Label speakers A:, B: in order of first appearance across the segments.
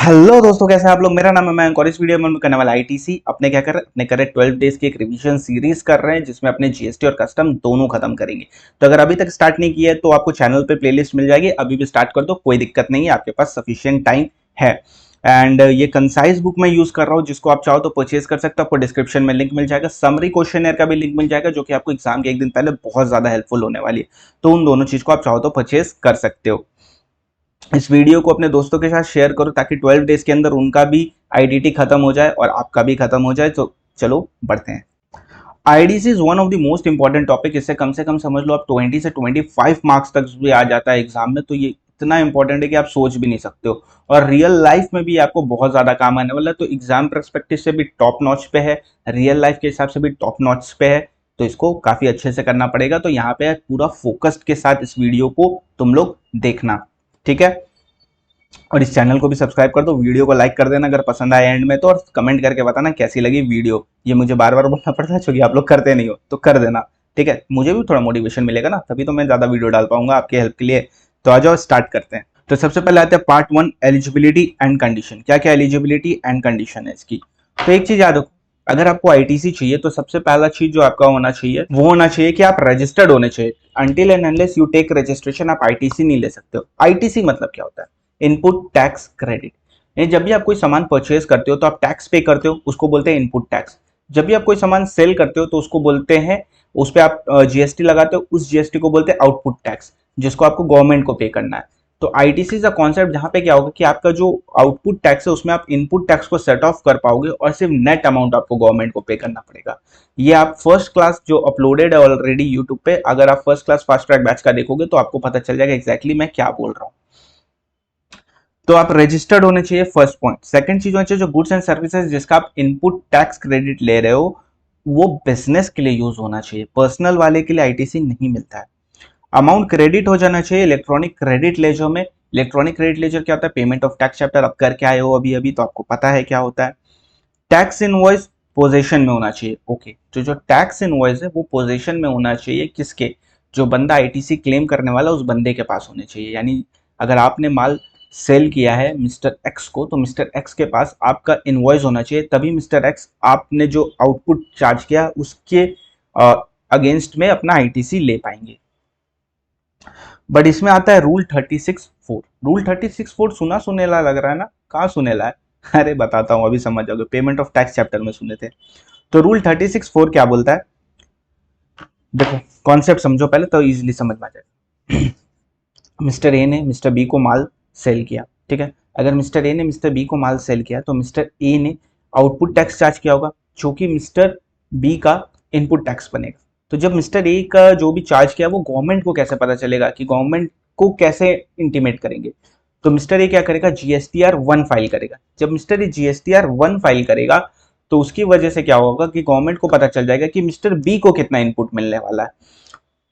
A: Hello दोस्तों, कैसे हैं आप लोग। मेरा नाम है मयंक और इस वीडियो में हम करने वाला आईटीसी अपने क्या कर रहे हैं, अपने करे 12 डेज की एक रिवीजन सीरीज कर रहे हैं जिसमें अपने जीएसटी और कस्टम दोनों खत्म करेंगे। तो अगर अभी तक स्टार्ट नहीं किया है तो आपको चैनल पे प्लेलिस्ट मिल जाएगी, अभी भी स्टार्ट कर दो, कोई दिक्कत नहीं है, आपके पास सफिशिएंट टाइम है। एंड ये कंसाइज बुक मैं यूज कर रहा हूँ, जिसको आप चाहो तो परचेज कर सकते हो, आपको डिस्क्रिप्शन में लिंक मिल जाएगा। समरी क्वेश्चन का भी लिंक मिल जाएगा जो कि आपको एग्जाम के एक दिन पहले बहुत ज्यादा हेल्पफुल होने वाली है। तो उन दोनों चीज को आप चाहो तो परचेज कर सकते हो। इस वीडियो को अपने दोस्तों के साथ शेयर करो ताकि 12 डेज के अंदर उनका भी आईडीटी खत्म हो जाए और आपका भी खत्म हो जाए। तो चलो बढ़ते हैं। IDC is one of the most important topic. इससे कम से कम समझ लो आप 20 से 25 मार्क्स तक भी आ जाता है एग्जाम में। तो ये इतना इंपॉर्टेंट है कि आप सोच भी नहीं सकते हो, और रियल लाइफ में भी आपको बहुत ज्यादा काम आने वाला है। तो एग्जाम परस्पेक्टिव से भी टॉप नॉच पे है, रियल लाइफ के हिसाब से भी टॉप नॉच पे है। तो इसको काफी अच्छे से करना पड़ेगा। तो यहाँ पे पूरा फोकस्ड के साथ इस वीडियो को तुम लोग देखना, ठीक है। और इस चैनल को भी सब्सक्राइब कर दो, वीडियो को लाइक कर देना अगर पसंद आए एंड में तो, और कमेंट करके बताना कैसी लगी वीडियो। ये मुझे बार बार बोलना पड़ता है क्योंकि आप लोग करते नहीं हो, तो कर देना, ठीक है। मुझे भी थोड़ा मोटिवेशन मिलेगा ना, तभी तो मैं ज्यादा वीडियो डाल पाऊंगा आपके हेल्प के लिए। तो आ जाओ स्टार्ट करते हैं। तो सबसे पहले आते हैं पार्ट 1, एलिजिबिलिटी एंड कंडीशन। क्या क्या एलिजिबिलिटी एंड कंडीशन है इसकी। तो एक चीज याद रखो, अगर आपको आईटीसी चाहिए तो सबसे पहला चीज जो आपका होना चाहिए वो होना चाहिए कि आप रजिस्टर्ड होने चाहिए। Until and unless you take registration आप आईटीसी नहीं ले सकते हो। आईटीसी मतलब क्या होता है? Input tax credit. जब भी आप कोई सामान परचेज करते हो तो आप टैक्स पे करते हो, उसको बोलते हैं इनपुट टैक्स। जब भी आप कोई सामान सेल करते हो तो उसको बोलते हैं, उस पर आप जीएसटी लगाते हो, उस जीएसटी को बोलते हैं आउटपुट टैक्स, जिसको आपको गवर्नमेंट को पे करना है। तो आईटीसी का कॉन्सेप्ट जहां पे क्या होगा कि आपका जो आउटपुट टैक्स है उसमें आप इनपुट टैक्स को सेट ऑफ कर पाओगे और सिर्फ नेट अमाउंट आपको गवर्नमेंट को पे करना पड़ेगा। ये आप फर्स्ट क्लास जो अपलोडेड है ऑलरेडी यूट्यूब पे, अगर आप first class fast track batch का देखोगे तो आपको पता चल जाएगा एग्जैक्टली मैं क्या बोल रहा हूँ। तो आप रजिस्टर्ड होने चाहिए, फर्स्ट पॉइंट। सेकंड चीज होनी चाहिए जो गुड्स एंड सर्विसेज जिसका आप इनपुट टैक्स क्रेडिट ले रहे हो वो बिजनेस के लिए यूज होना चाहिए, पर्सनल वाले के लिए आईटीसी नहीं मिलता है। अमाउंट क्रेडिट हो जाना चाहिए इलेक्ट्रॉनिक क्रेडिट लेजर में। इलेक्ट्रॉनिक क्रेडिट लेजर क्या होता है? पेमेंट ऑफ टैक्स चैप्टर आप करके आए हो अभी अभी, तो आपको पता है क्या होता है। टैक्स इनवॉइस पोजीशन में होना चाहिए, ओके। तो जो टैक्स इनवॉइस है वो पोजीशन में होना चाहिए किसके? जो बंदा आईटीसी क्लेम करने वाला उस बंदे के पास होने चाहिए। यानी अगर आपने माल सेल किया है मिस्टर एक्स को, तो मिस्टर एक्स के पास आपका इनवॉइस होना चाहिए, तभी मिस्टर एक्स आपने जो आउटपुट चार्ज किया उसके अगेंस्ट में अपना आईटीसी ले पाएंगे। बट इसमें आता है रूल 36(4). रूल 36(4) सुना सुनेला लग रहा है ना? कहाँ सुनेला है? अरे बताता हूँ, अभी समझ जाओगे। पेमेंट ऑफ टैक्स चैप्टर में सुने थे। तो रूल 36(4) क्या बोलता है? देखो कॉन्सेप्ट समझो पहले तो इजीली समझ में आ जाएगा। मिस्टर ए ने मिस्टर बी को माल सेल किया, ठीक है। अगर मिस्टर ए ने मिस्टर बी को माल सेल किया तो मिस्टर ए ने आउटपुट टैक्स चार्ज किया होगा, जो कि मिस्टर बी का इनपुट टैक्स बनेगा। तो जब मिस्टर ए का जो भी चार्ज किया वो गवर्नमेंट को कैसे पता चलेगा, कि गवर्नमेंट को कैसे इंटीमेट करेंगे? तो मिस्टर ए क्या करेगा? जीएसटीआर 1 फाइल करेगा। जब मिस्टर ए जीएसटीआर 1 फाइल करेगा तो उसकी वजह से क्या होगा कि गवर्नमेंट को पता चल जाएगा कि मिस्टर बी को कितना इनपुट मिलने वाला है।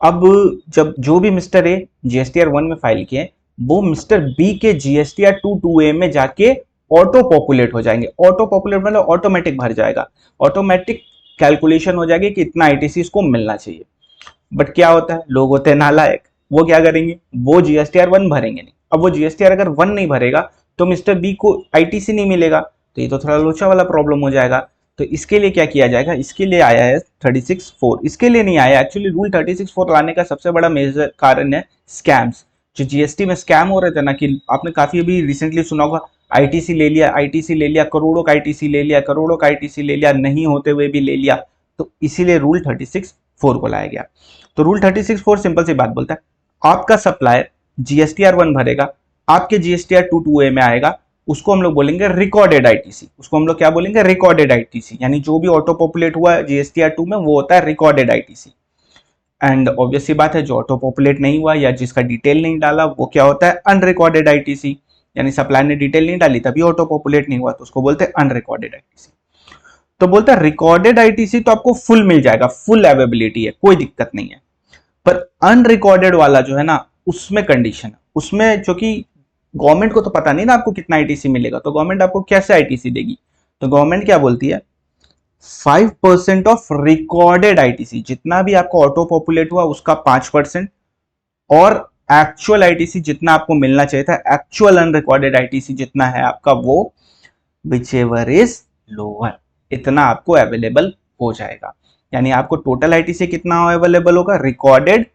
A: अब जब जो भी मिस्टर ए जीएसटीआर 1 में फाइल किए वो मिस्टर बी के जीएसटीआर 2 में जाके ऑटो पॉपुलेट हो जाएंगे। ऑटो पॉपुलेट मतलब ऑटोमेटिक भर जाएगा, ऑटोमेटिक कैलकुलेशन हो जाएगी कि इतना आईटीसी इसको मिलना चाहिए। बट क्या होता है, लोग होते हैं नालायक, वो क्या करेंगे? वो जीएसटीआर 1 भरेंगे नहीं। अब वो जीएसटीआर अगर 1 नहीं भरेगा तो मिस्टर बी को आईटीसी नहीं मिलेगा, तो ये तो थोड़ा लोचा वाला प्रॉब्लम हो जाएगा। तो इसके लिए क्या किया जाएगा? इसके लिए आया है 36(4). इसके लिए नहीं आया एक्चुअली, रूल 36(4) लाने का सबसे बड़ा मेजर कारण है स्कैम्स। जो जीएसटी में स्कैम हो रहे थे ना, कि आपने काफी अभी रिसेंटली सुना होगा, आईटीसी ले लिया, आईटीसी ले लिया, करोड़ों का आईटीसी ले लिया, करोड़ों का आईटीसी ले लिया, नहीं होते हुए भी ले लिया। तो इसीलिए रूल 36(4) को लाया गया। तो रूल 36(4) सिंपल सी बात बोलता है, आपका सप्लायर जीएसटीआर 1 भरेगा, आपके जीएसटीआर 2 में आएगा, उसको हम लोग बोलेंगे रिकॉर्डेड आईटीसी। उसको हम लोग क्या बोलेंगे? Recorded ITC. यानी जो भी ऑटो पॉपुलेट हुआ है जीएसटीआर 2 में वो होता है रिकॉर्डेड आईटीसी। एंड ऑब्वियस सी बात है, जो ऑटो पॉपुलेट नहीं हुआ या जिसका डिटेल नहीं डाला वो क्या होता है? Unrecorded ITC. यानी सप्लायर ने डिटेल नहीं डाली तभी ऑटो पॉपुलेट नहीं हुआ, तो उसको बोलते हैं अनरिकॉर्डेड आईटीसी। तो बोलता है रिकॉर्डेड आईटीसी तो आपको फुल मिल जाएगा, फुल अवेलेबिलिटी है, कोई दिक्कत नहीं है। पर अनरिकॉर्डेड वाला जो है ना, उसमें कंडीशन है। उसमें जो कि गवर्नमेंट को तो पता नहीं ना आपको कितना आईटीसी मिलेगा, तो गवर्नमेंट आपको कैसे आईटीसी देगी? तो गवर्नमेंट क्या बोलती है? 5% ऑफ रिकॉर्डेड आईटीसी, जितना भी आपको ऑटो पॉपुलेट हुआ उसका 5%, और एक्चुअल आईटीसी जितना आपको मिलना चाहिए था, एक्चुअल अनरिकॉर्डेड आईटीसी जितना है आपका, वो विच एवर इज लोअर, इतना आपको अवेलेबल हो जाएगा। यानी आपको टोटल आईटीसी कितना अवेलेबल होगा, रिकॉर्डेड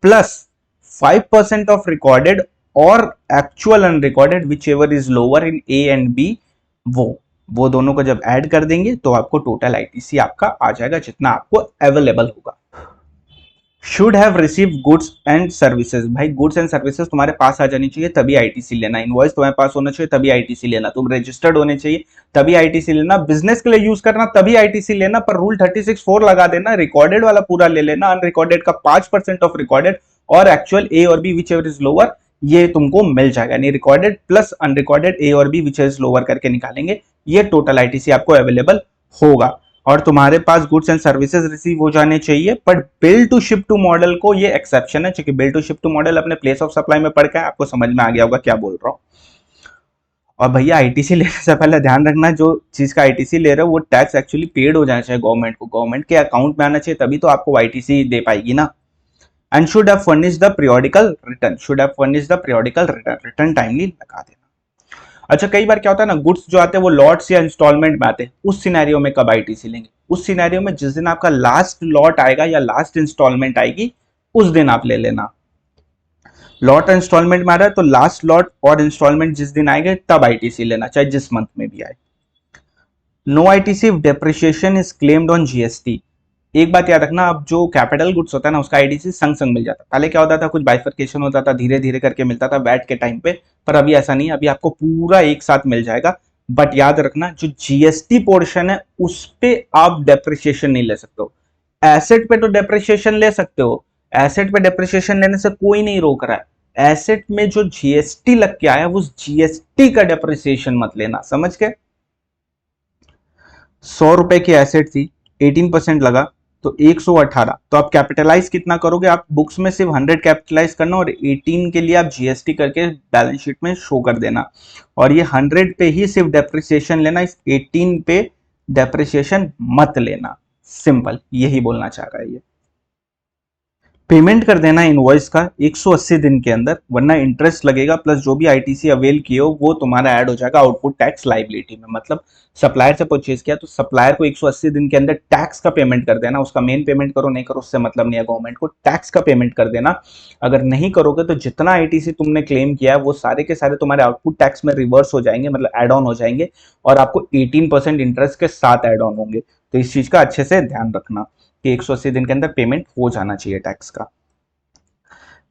A: प्लस 5% ऑफ रिकॉर्डेड और actual unrecorded whichever is lower in A and B, वो दोनों को जब ऐड कर देंगे तो आपको टोटल आईटीसी आपका आ जाएगा जितना आपको अवेलेबल होगा। Should have receive goods and services, भाई गुड्स एंड सर्विसेज तुम्हारे पास आ जानी चाहिए तभी आईटीसी लेना, इनवॉइस तुम्हारे पास होना चाहिए तभी आईटीसी लेना, तुम रजिस्टर्ड होने चाहिए तभी आईटीसी लेना, बिजनेस के लिए यूज करना तभी आईटीसी लेना, पर रूल 36(4) लगा देना, रिकॉर्डेड वाला पूरा ले लेना, अनरिकॉर्डेड का 5% ऑफ रिकॉर्डेड और एक्चुअल ए और B whichever is lower, ये तुमको मिल जाएगा। यानी रिकॉर्डेड प्लस अनरिकॉर्डेड ए और बी विच इज लोअर करके निकालेंगे, ये टोटल आईटीसी आपको अवेलेबल होगा। और तुम्हारे पास गुड्स एंड सर्विसेज रिसीव हो जाने चाहिए, but bill to ship to model को ये एक्सेप्शन है, क्योंकि bill to ship to model अपने प्लेस ऑफ सप्लाई में पढ़ के आपको समझ में आ गया होगा क्या बोल रहा हूं। और भैया आईटीसी लेने से पहले ध्यान रखना, जो चीज का आईटीसी ले रहे हो वो टैक्स एक्चुअली पेड हो जाना चाहिए गवर्नमेंट को, गवर्नमेंट के अकाउंट में आना चाहिए, तभी तो आपको आईटीसी दे पाएगी ना। And should have furnished the periodical return, should have furnished the periodical return, return timely लगा देना। अच्छा, कई बार क्या होता है ना, गुड्स जो आते हैं वो लॉट्स या इंस्टॉलमेंट में आते हैं, उस सिनेरियो में कब आईटीसी लेंगे, उस सिनेरियो में जिस दिन आपका लास्ट लॉट आएगा या लास्ट इंस्टॉलमेंट आएगी उस दिन आप ले लेना। लॉट इंस्टॉलमेंट में आ रहा है तो लास्ट लॉट और इंस्टॉलमेंट जिस दिन आएंगे तब आईटीसी लेना, चाहे जिस मंथ में भी आए। No ITC if depreciation is claimed on GST, एक बात याद रखना, अब जो कैपिटल गुड्स होता है ना उसका आईटीसी संग संग मिल जाता है, पहले क्या होता था कुछ बाइफरकेशन होता था, धीरे धीरे करके मिलता था वैट के टाइम पे, पर अभी ऐसा नहीं है, अभी आपको पूरा एक साथ मिल जाएगा। बट याद रखना जो जीएसटी पोर्शन है उस पे आप डेप्रिसिएशन नहीं ले सकते हो, एसेट पे तो डेप्रिसिएशन ले सकते हो, एसेट पे डेप्रिसिएशन लेने से कोई नहीं रोक रहा है, एसेट में जो जीएसटी लग के आया उस जीएसटी का डेप्रिसिएशन मत लेना, समझ के। 100 रुपए की एसेट थी, 18% लगा तो 118, तो आप कैपिटलाइज कितना करोगे, आप बुक्स में सिर्फ 100 कैपिटलाइज करना और 18 के लिए आप जीएसटी करके बैलेंस शीट में शो कर देना, और ये 100 पे ही सिर्फ डेप्रिसिएशन लेना, इस 18 पे डेप्रिसिएशन मत लेना, सिंपल यही बोलना चाह रहा है ये। पेमेंट कर देना इनवॉइस का 180 दिन के अंदर, वरना इंटरेस्ट लगेगा प्लस जो भी आईटीसी अवेल किए हो वो तुम्हारा ऐड हो जाएगा आउटपुट टैक्स लाइबिलिटी में। मतलब सप्लायर से परचेज किया तो सप्लायर को 180 दिन के अंदर टैक्स का पेमेंट कर देना, उसका मेन पेमेंट करो नहीं करो उससे मतलब नहीं है, गवर्नमेंट को टैक्स का पेमेंट कर देना। अगर नहीं करोगे तो जितना आईटीसी तुमने क्लेम किया है वो सारे के सारे तुम्हारे आउटपुट टैक्स में रिवर्स हो जाएंगे, मतलब एड ऑन हो जाएंगे, और आपको 18% इंटरेस्ट के साथ एड ऑन होंगे। तो इस चीज का अच्छे से ध्यान रखना कि 180 दिन के अंदर पेमेंट हो जाना चाहिए टैक्स का।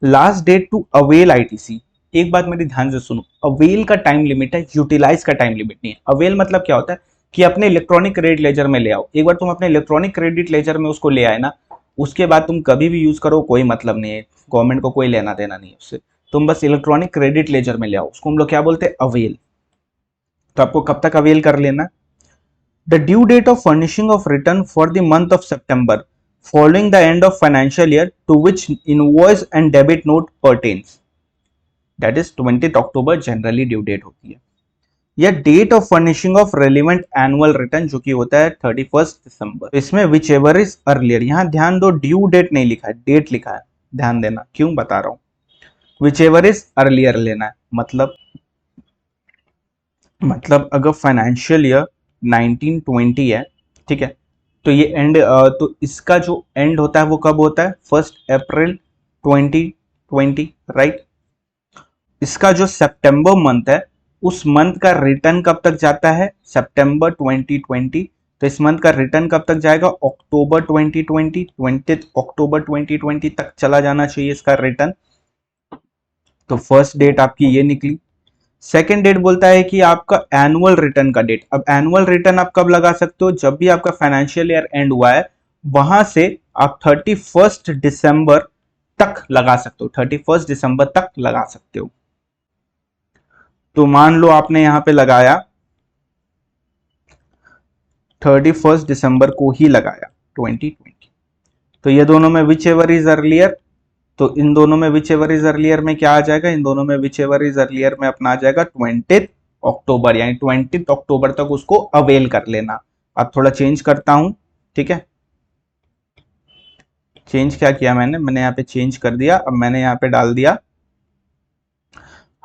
A: Last date to avail ITC, एक बात मेरी ध्यान से सुनो, अवेल का टाइम लिमिट है, यूटिलाइज का टाइम लिमिट नहीं है। अवेल मतलब क्या होता है कि अपने इलेक्ट्रॉनिक क्रेडिट लेजर में ले आओ, एक बार तुम अपने इलेक्ट्रॉनिक क्रेडिट लेजर में उसको ले आए ना, उसके बाद तुम कभी भी यूज करो कोई मतलब नहीं है, गवर्नमेंट को कोई लेना देना नहीं है उससे, तुम बस इलेक्ट्रॉनिक क्रेडिट लेजर में ले आओ, उसको हम लोग क्या बोलते हैं, अवेल। तो आपको कब तक अवेल कर लेना, the due date of furnishing of return for the month of September following the end of financial year to which invoice and debit note pertains, that is 20th October generally due date होती है, या date of furnishing of relevant annual return जो कि होता है 31 दिसंबर। इसमें which ever is earlier, यहां ध्यान दो ड्यू डेट नहीं लिखा है, डेट लिखा है, ध्यान देना क्यों बता रहा हूं। विच एवर इज अर्लियर लेना है, मतलब अगर फाइनेंशियल ईयर 1920 है, ठीक है, तो ये एंड, तो इसका जो एंड होता है वो कब होता है, 1 अप्रैल 2020, राइट। इसका जो सितंबर मंथ है उस मंथ का रिटर्न कब तक जाता है, सितंबर 2020, तो इस मंथ का रिटर्न कब तक जाएगा, अक्टूबर 2020, 20 अक्टूबर 2020 तक चला जाना चाहिए इसका रिटर्न। तो फर्स्ट डेट आपकी ये निकली। सेकेंड डेट बोलता है कि आपका एनुअल रिटर्न का डेट, अब एनुअल रिटर्न आप कब लगा सकते हो, जब भी आपका फाइनेंशियल ईयर एंड हुआ है वहां से आप 31 दिसंबर तक लगा सकते हो, 31 दिसंबर तक लगा सकते हो। तो मान लो आपने यहां पे लगाया 31 दिसंबर को ही लगाया 2020, तो ये दोनों में विच एवर इज अर्लियर, तो इन दोनों में विच एवर इज अर्लियर में क्या आ जाएगा, इन दोनों में विच एवर इज अर्लियर में अपना आ जाएगा 20 अक्टूबर, यानी 20 अक्टूबर तक उसको अवेल कर लेना। अब थोड़ा चेंज करता हूं, ठीक है, चेंज क्या किया मैंने यहाँ पे चेंज कर दिया, अब मैंने यहाँ पे डाल दिया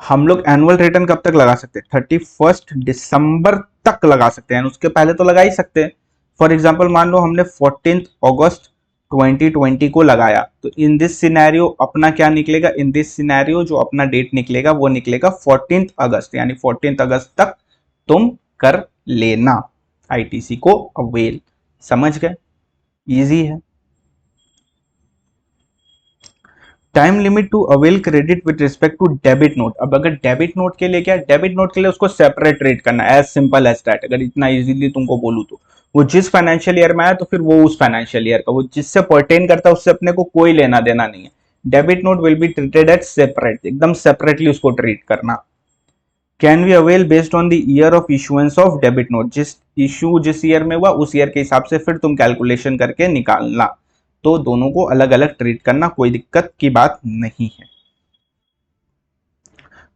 A: हम लोग एनुअल रिटर्न कब तक लगा सकते हैं? 31 दिसंबर तक लगा सकते हैं, उसके पहले तो लगा ही सकते हैं। फॉर एग्जाम्पल मान लो हमने 14 अगस्त 2020 को लगाया, तो इन दिस सिनेरियो अपना क्या निकलेगा? इन दिस सिनेरियो जो अपना डेट निकलेगा वो निकलेगा 14 अगस्त, यानी 14 अगस्त तक तुम कर लेना आईटीसी को अवेल। समझ गए? इजी है। Time limit to avail credit with respect to debit note. अब अगर डेबिट नोट के लिए क्या, डेबिट नोट के लिए उसको सेपरेट रेट करना, एज सिंपल एज दैट। अगर इतना इजीली तुमको बोलूं तो वो जिस फाइनेंशियल ईयर में आया तो फिर वो उस फाइनेंशियल ईयर का, वो जिससे पर्टेन करता है उससे अपने को कोई लेना देना नहीं है। Debit note will be treated as separate, एकदम सेपरेटली उसको ट्रीट करना। Can we avail based on the year of issuance of debit note, जिस इशू जिस ईयर में हुआ उस ईयर के हिसाब से फिर तुम कैलकुलेशन करके निकालना। तो दोनों को अलग अलग ट्रीट करना, कोई दिक्कत की बात नहीं है।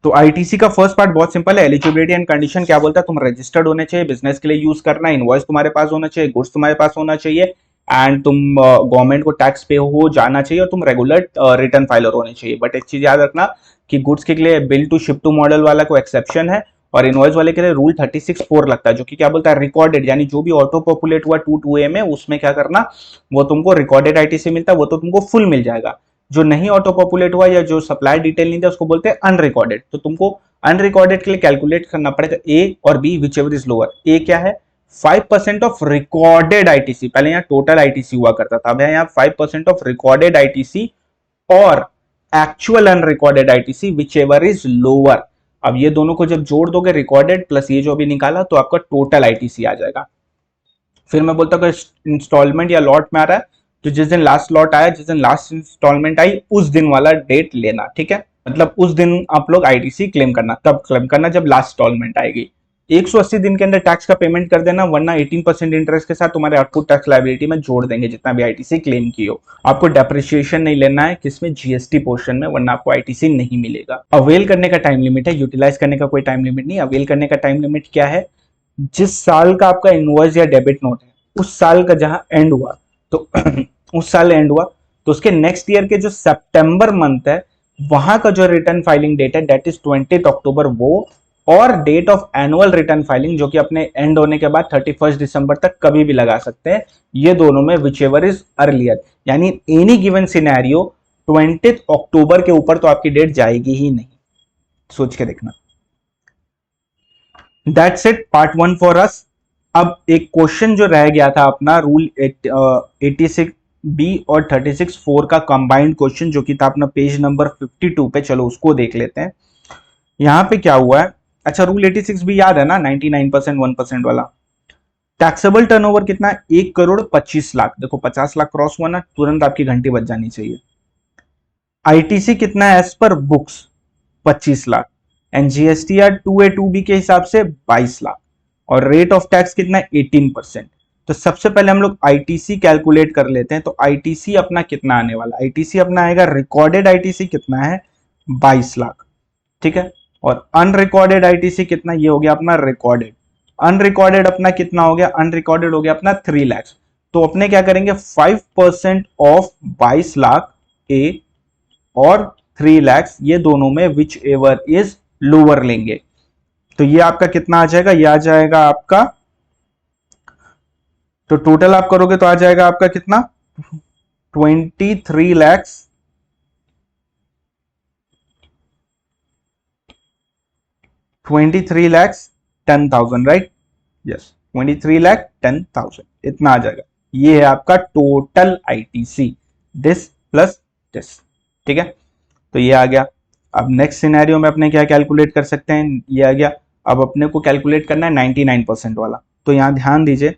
A: तो आईटीसी का फर्स्ट पार्ट बहुत सिंपल है। एलिजिबिलिटी एंड कंडीशन क्या बोलता है? तुम रजिस्टर्ड होने चाहिए, बिजनेस के लिए यूज करना, इनवॉइस तुम्हारे पास होना चाहिए, गुड्स तुम्हारे पास होना चाहिए, एंड तुम गवर्नमेंट को टैक्स पे हो जाना चाहिए, और तुम रेगुलर रिटर्न फाइलर होने चाहिए। बट एक चीज याद रखना कि गुड्स के लिए bill to ship to model वाला को एक्सेप्शन है, और इनवॉइस वाले के लिए रूल 36(4) लगता है, जो कि क्या बोलता है? रिकॉर्डेड, यानी जो भी ऑटो पॉपुलेट हुआ 2(2)A में, उसमें क्या करना, वो तुमको रिकॉर्डेड आईटीसी मिलता है, वो तो तुमको फुल मिल जाएगा। जो नहीं ऑटो पॉपुलेट हुआ या जो सप्लाई डिटेल नहीं था उसको बोलते हैं अनरिकॉर्डेड। तो तुमको अनरिकॉर्डेड के लिए कैलकुलेट करना पड़ेगा ए और B, whichever is lower. A क्या है? 5% ऑफ रिकॉर्डेड आईटीसी। पहले यहाँ टोटल आईटीसी हुआ करता था, अब यहाँ 5% ऑफ रिकॉर्डेड आईटीसी और actual unrecorded ITC, which ever is lower. अब ये दोनों को जब जोड़ दोगे, रिकॉर्डेड प्लस ये जो अभी निकाला, तो आपका टोटल आईटीसी आ जाएगा। फिर मैं बोलता हूँ इंस्टॉलमेंट या लॉट में आ रहा है, तो जिस दिन लास्ट लॉट आया, जिस दिन लास्ट इंस्टॉलमेंट आई, उस दिन वाला डेट लेना, ठीक है? मतलब उस दिन आप लोग आईटीसी क्लेम करना, तब क्लेम करना जब लास्ट इंस्टॉलमेंट आएगी। 180 दिन के अंदर टैक्स का पेमेंट कर देना, वरना 18% इंटरेस्ट के साथ तुम्हारे आउटपुट टैक्स लायबिलिटी में जोड़ देंगे जितना भी आईटीसी क्लेम की हो। आपको डेप्रिसिएशन नहीं लेना है किसमें? जीएसटी पोर्शन में, वरना आपको आईटीसी नहीं मिलेगा। अवेल करने का टाइम लिमिट है, यूटिलाइज करने का कोई टाइम लिमिट नहीं। अवेल करने का टाइम लिमिट क्या है? जिस साल का आपका इनवॉइस या डेबिट नोट है, उस साल का जहां एंड हुआ, तो उस साल एंड हुआ तो उसके नेक्स्ट ईयर के जो सितंबर मंथ है, वहां का जो रिटर्न फाइलिंग डेट है, दैट इज 20 अक्टूबर वो, और date of annual return filing जो कि अपने एंड होने के बाद 31 दिसंबर तक कभी भी लगा सकते हैं। ये दोनों में विच एवर इज अर्लियर, यानी एनी गिवन सिनेरियो 20 अक्टूबर के ऊपर तो आपकी डेट जाएगी ही नहीं। सोच के देखना। That's it, part 1 for us. अब एक क्वेश्चन जो रह गया था अपना, रूल 86B और 36(4) का कंबाइंड क्वेश्चन, जो कि था अपना पेज नंबर 52 पे। चलो उसको देख लेते हैं। यहाँ पे क्या हुआ है? अच्छा, रूल 86B याद है ना, 99% 1% वाला। टैक्सेबल टर्नओवर कितना है? 1,25,00,000। देखो 50 लाख क्रॉस हुआ ना, तुरंत आपकी घंटी बज जानी चाहिए। आईटीसी कितना है as per books? 25 lakh. And GSTR 2A 2B के हिसाब से 22 लाख। और रेट ऑफ टैक्स कितना है? 18%। तो सबसे पहले हम लोग आईटीसी कैलकुलेट कर लेते हैं। तो आईटीसी अपना कितना आने वाला? आईटीसी अपना आएगा, रिकॉर्डेड आईटीसी कितना है? 22 लाख, ठीक है। और अनरिकॉर्डेड आईटीसी कितना? ये हो गया अपना रिकॉर्डेड। अनरिकॉर्डेड अपना कितना हो गया? अनरिकॉर्डेड हो गया अपना 3 लाख। तो अपने क्या करेंगे? 5% ऑफ 22 लाख ए और 3 लाख, ये दोनों में विच एवर इज लोअर लेंगे। तो ये आपका कितना आ जाएगा? ये आ जाएगा आपका, तो टोटल आप करोगे तो आ जाएगा आपका कितना? 23 लाख 10,000, राइट? यस, 23,10,000 इतना आ जाएगा। ये है आपका total ITC, this plus this, ठीक है। तो ये आ गया। अब नेक्स्ट सिनेरियो में अपने क्या कैलकुलेट कर सकते हैं? ये आ गया। अब अपने को कैलकुलेट करना है 99% वाला। तो यहां ध्यान दीजिए,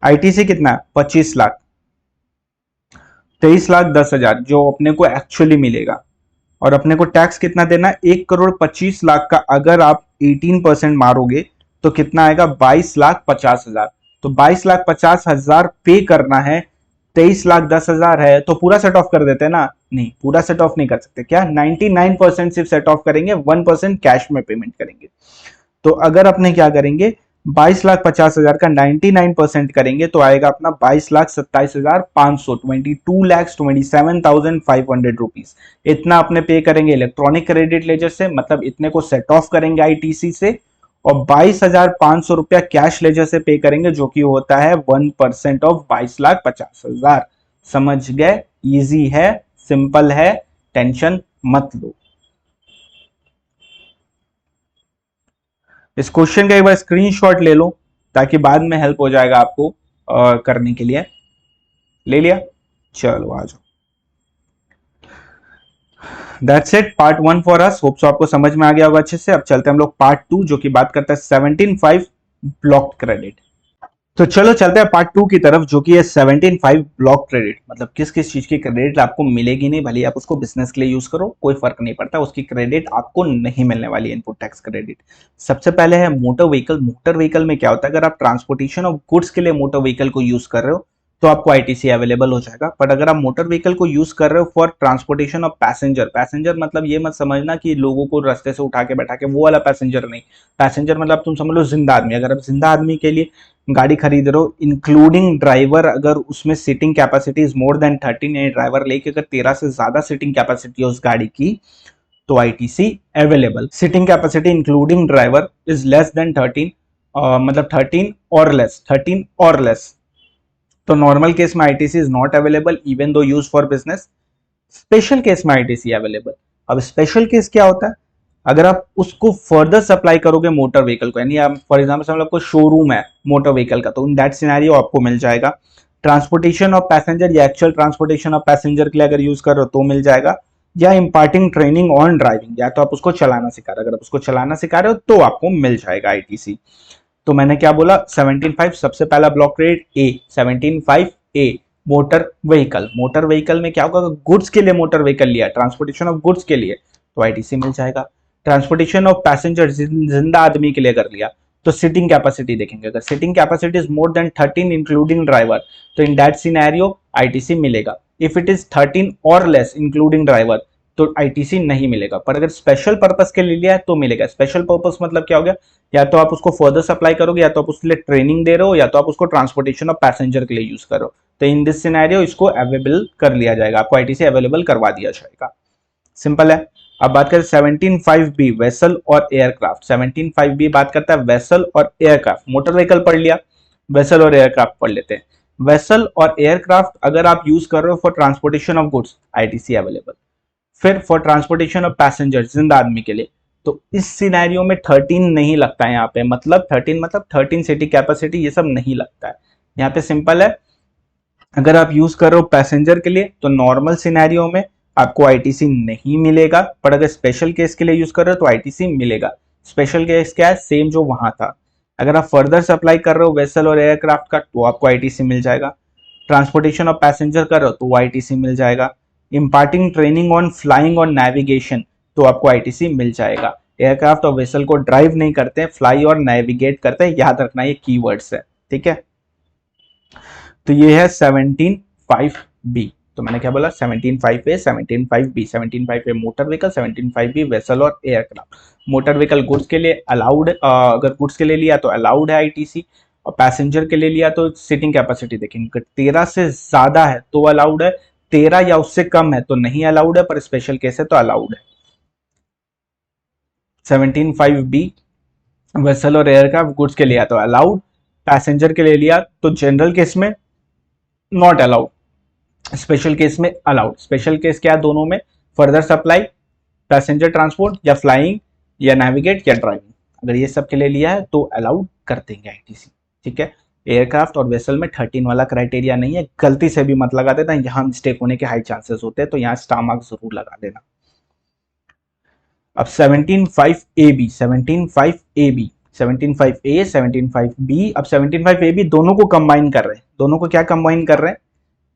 A: आईटीसी कितना है? 25 लाख, 23,10,000 जो अपने को एक्चुअली मिलेगा। और अपने को टैक्स कितना देना है? 1,25,00,000 का अगर आप 18% मारोगे तो कितना आएगा? 22,50,000। तो 22,50,000 पे करना है। 23,10,000 है तो पूरा सेट ऑफ कर देते हैं ना? नहीं, पूरा सेट ऑफ नहीं कर सकते। क्या? 99% सिर्फ सेट ऑफ करेंगे, 1% कैश में पेमेंट करेंगे। तो अगर अपने क्या करेंगे, 22,50,000 का 99% करेंगे तो आएगा अपना 22,27,500, 22,27,500 रुपीज। इतना अपने पे करेंगे इलेक्ट्रॉनिक क्रेडिट लेजर से, मतलब इतने को सेट ऑफ करेंगे आईटीसी से, और 22,500 रुपया कैश लेजर से पे करेंगे, जो कि होता है 1% ऑफ 22,50,000। समझ गए? इजी है, सिंपल है, टेंशन मत लो। इस क्वेश्चन का एक बार स्क्रीनशॉट ले लो ताकि बाद में हेल्प हो जाएगा आपको करने के लिए। ले लिया? चलो आ जाओ। That's it, part 1 for us. Hope so आपको समझ में आ गया होगा अच्छे से। अब चलते हैं हम लोग पार्ट 2, जो कि बात करता है 17.5 ब्लॉक क्रेडिट। तो चलो चलते हैं पार्ट 2 की तरफ, जो कि है 17.5 ब्लॉक क्रेडिट। मतलब किस किस चीज की क्रेडिट आपको मिलेगी नहीं, भले आप उसको बिजनेस के लिए यूज करो, कोई फर्क नहीं पड़ता, उसकी क्रेडिट आपको नहीं मिलने वाली है, इनपुट टैक्स क्रेडिट। सबसे पहले है मोटर व्हीकल। मोटर व्हीकल में क्या होता है, अगर आप ट्रांसपोर्टेशन ऑफ गुड्स के लिए मोटर व्हीकल को यूज कर रहे हो तो आपको आईटीसी अवेलेबल हो जाएगा। बट अगर आप मोटर व्हीकल को यूज कर रहे हो for transportation of passenger, passenger मतलब ये मत समझना कि लोगों को रास्ते से उठा के बैठा के, वो वाला पैसेंजर नहीं। पैसेंजर मतलब तुम समझ लो जिंदा आदमी। अगर आप जिंदा आदमी के लिए गाड़ी खरीद रहे हो इंक्लूडिंग ड्राइवर, अगर उसमें seating capacity is more than 13, यानी ड्राइवर लेके अगर 13 से ज्यादा सीटिंग कैपेसिटी है उस गाड़ी की, तो ITC available. Seating capacity including driver is less than 13, मतलब 13 और लेस, 13 और लेस, तो नॉर्मल केस में ITC is not available even though use for business. Special case में आईटीसी अवेलेबल। अब स्पेशल केस क्या होता है, अगर आप उसको फर्दर सप्लाई करोगे मोटर व्हीकल को, यानी आप फॉर एग्जांपल समझ लो आपको शोरूम है मोटर व्हीकल का, तो इन दैट सिनेरियो आपको मिल जाएगा। ट्रांसपोर्टेशन ऑफ पैसेंजर या एक्चुअल ट्रांसपोर्टेशन ऑफ पैसेंजर के लिए अगर यूज कर रहे हो तो मिल जाएगा, या इम्पार्टिंग ट्रेनिंग ऑन ड्राइविंग, या तो आप उसको चलाना सिखा रहे हो, अगर आप उसको चलाना सिखा रहे हो तो आपको मिल जाएगा आईटीसी। तो मैंने क्या बोला, 17.5 सबसे पहला ब्लॉक क्रेडिट ए, 17.5 ए मोटर व्हीकल। मोटर व्हीकल में क्या होगा, गुड्स के लिए मोटर व्हीकल लिया, ट्रांसपोर्टेशन ऑफ गुड्स के लिए, तो आईटीसी मिल जाएगा। ट्रांसपोर्टेशन ऑफ पैसेंजर, जिंदा आदमी के लिए कर लिया, तो सीटिंग कैपेसिटी देखेंगे, अगर seating capacity is more than 13 including driver, तो इन दैट सिनेरियो आईटीसी मिलेगा। इफ इट इज 13 और लेस इंक्लूडिंग ड्राइवर, तो आईटीसी नहीं मिलेगा। पर अगर स्पेशल पर्पस के लिए लिया है तो मिलेगा। स्पेशल पर्पस मतलब क्या हो गया, या तो आप उसको फर्दर सप्लाई करोगे, या तो आप उसके लिए ट्रेनिंग दे रहे हो, या तो आप उसको ट्रांसपोर्टेशन ऑफ पैसेंजर के लिए यूज करो, तो इन दिस सिनेरियो इसको अवेलेबल कर लिया जाएगा, आपको आईटीसी अवेलेबल करवा दिया जाएगा। सिंपल है। अब बात करें 17.5 बी वेसल और एयरक्राफ्ट। 17.5 बी बात करता है वेसल और एयरक्राफ्ट। मोटर व्हीकल पढ़ लिया, वेसल और एयरक्राफ्ट पढ़ लेते हैं। वेसल और एयरक्राफ्ट अगर आप यूज कर रहे हो for transportation of goods, ITC available. फिर फॉर ट्रांसपोर्टेशन ऑफ पैसेंजर, जिंदा आदमी के लिए, तो इस सिनेरियो में 13 नहीं लगता है यहाँ पे, मतलब 13 मतलब 13 सीटिंग कैपेसिटी, ये सब नहीं लगता है यहाँ पे। सिंपल है, अगर आप यूज कर रहे हो पैसेंजर के लिए तो नॉर्मल सिनेरियो में आपको आईटीसी नहीं मिलेगा, पर अगर स्पेशल केस के लिए यूज कर रहे हो तो आईटीसी मिलेगा। स्पेशल केस क्या है, सेम जो वहां था। अगर आप फर्दर सप्लाई कर रहे हो वेसल और एयरक्राफ्ट का, तो आपको आईटीसी मिल जाएगा। ट्रांसपोर्टेशन ऑफ पैसेंजर कर रहे हो तो आईटीसी मिल जाएगा। इम्पार्टिंग ट्रेनिंग ऑन फ्लाइंग और नेविगेशन, तो आपको आईटीसी मिल जाएगा। एयरक्राफ्ट और वेसल को ड्राइव नहीं करते हैं, फ्लाई और नेविगेट करते हैं, याद रखना ये कीवर्ड्स है, ठीक है। तो ये है 17.5 बी। तो मैंने क्या बोला, 17.5 A, 17.5 B. 17.5 A motor vehicle, 17.5 B vessel और एयरक्राफ्ट। मोटर व्हीकल गुड्स के लिए अलाउड, अगर गुड्स के लिए लिया तो अलाउड है आईटीसी, और पैसेंजर के लिए लिया तो सीटिंग कैपेसिटी देखेंगे, 13 से ज्यादा है तो अलाउड है, 13 या उससे कम है तो नहीं अलाउड है, पर स्पेशल केस है तो अलाउड है। 17.5 बी वेसल और एयरक्राफ्ट गुड्स के लिया तो अलाउड, पैसेंजर के लिए लिया तो जनरल केस में नॉट अलाउड, स्पेशल केस में अलाउड। स्पेशल केस क्या है दोनों में, फर्दर सप्लाई, पैसेंजर ट्रांसपोर्ट, या फ्लाइंग, या नेविगेट, या ड्राइविंग, अगर ये सब के लिए लिया है तो अलाउड कर देंगे आईटीसी, ठीक है। एयरक्राफ्ट और वेसल में 13 वाला क्राइटेरिया नहीं है, गलती से भी मत लगा देना, यहाँ मिस्टेक होने के हाई चांसेस होते हैं, तो यहाँ स्टार मार्क जरूर लगा देना। अब 17.5 A B, 17.5 A B, 17.5 A, 17.5 B. अब 17.5 ए बी दोनों को कंबाइन कर रहे हैं। दोनों को क्या कंबाइन कर रहे हैं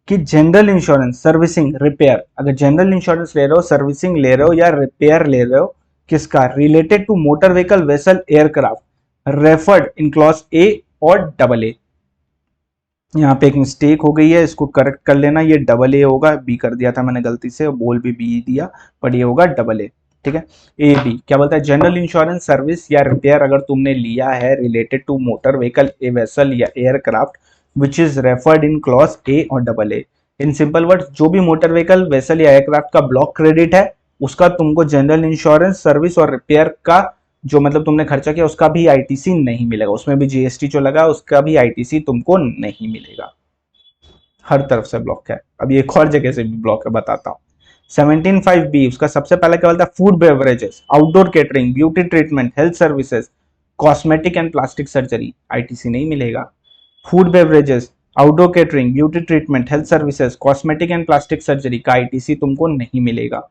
A: कि जनरल इंश्योरेंस, सर्विसिंग, रिपेयर, अगर जनरल इंश्योरेंस ले रहे हो, सर्विसिंग ले रहे हो, या रिपेयर ले रहे हो, किसका, related to motor vehicle, vessel, aircraft, referred in clause A और डबल ए। यहाँ पे एक मिस्टेक हो गई है, इसको करेक्ट कर लेना, ये डबल ए होगा, बी कर दिया था मैंने गलती से, बोल भी बी दिया, पर ये होगा डबल ए, ठीक है। ए बी क्या बोलता है, जनरल इंश्योरेंस सर्विस या रिपेयर अगर तुमने लिया है related to motor vehicle, a vessel या aircraft which is referred in clause A और double A. In simple word, जो भी मोटर व्हीकल, वेसल या एयरक्राफ्ट का ब्लॉक क्रेडिट है उसका तुमको जनरल इंश्योरेंस सर्विस और रिपेयर का जो मतलब तुमने खर्चा किया उसका भी आईटीसी नहीं मिलेगा, उसमें भी जीएसटी जो लगा उसका भी आईटीसी तुमको नहीं मिलेगा। हर तरफ से ब्लॉक है। अब एक और जगह से भी ब्लॉक है, बताता हूँ। 17(5)(b) उसका सबसे पहले क्या बोलता है, food beverages, outdoor catering, beauty treatment, health services, cosmetic and plastic surgery, ITC नहीं मिलेगा। Food beverages, outdoor catering, beauty treatment, health services, cosmetic and plastic surgery का आईटीसी तुमको नहीं मिलेगा।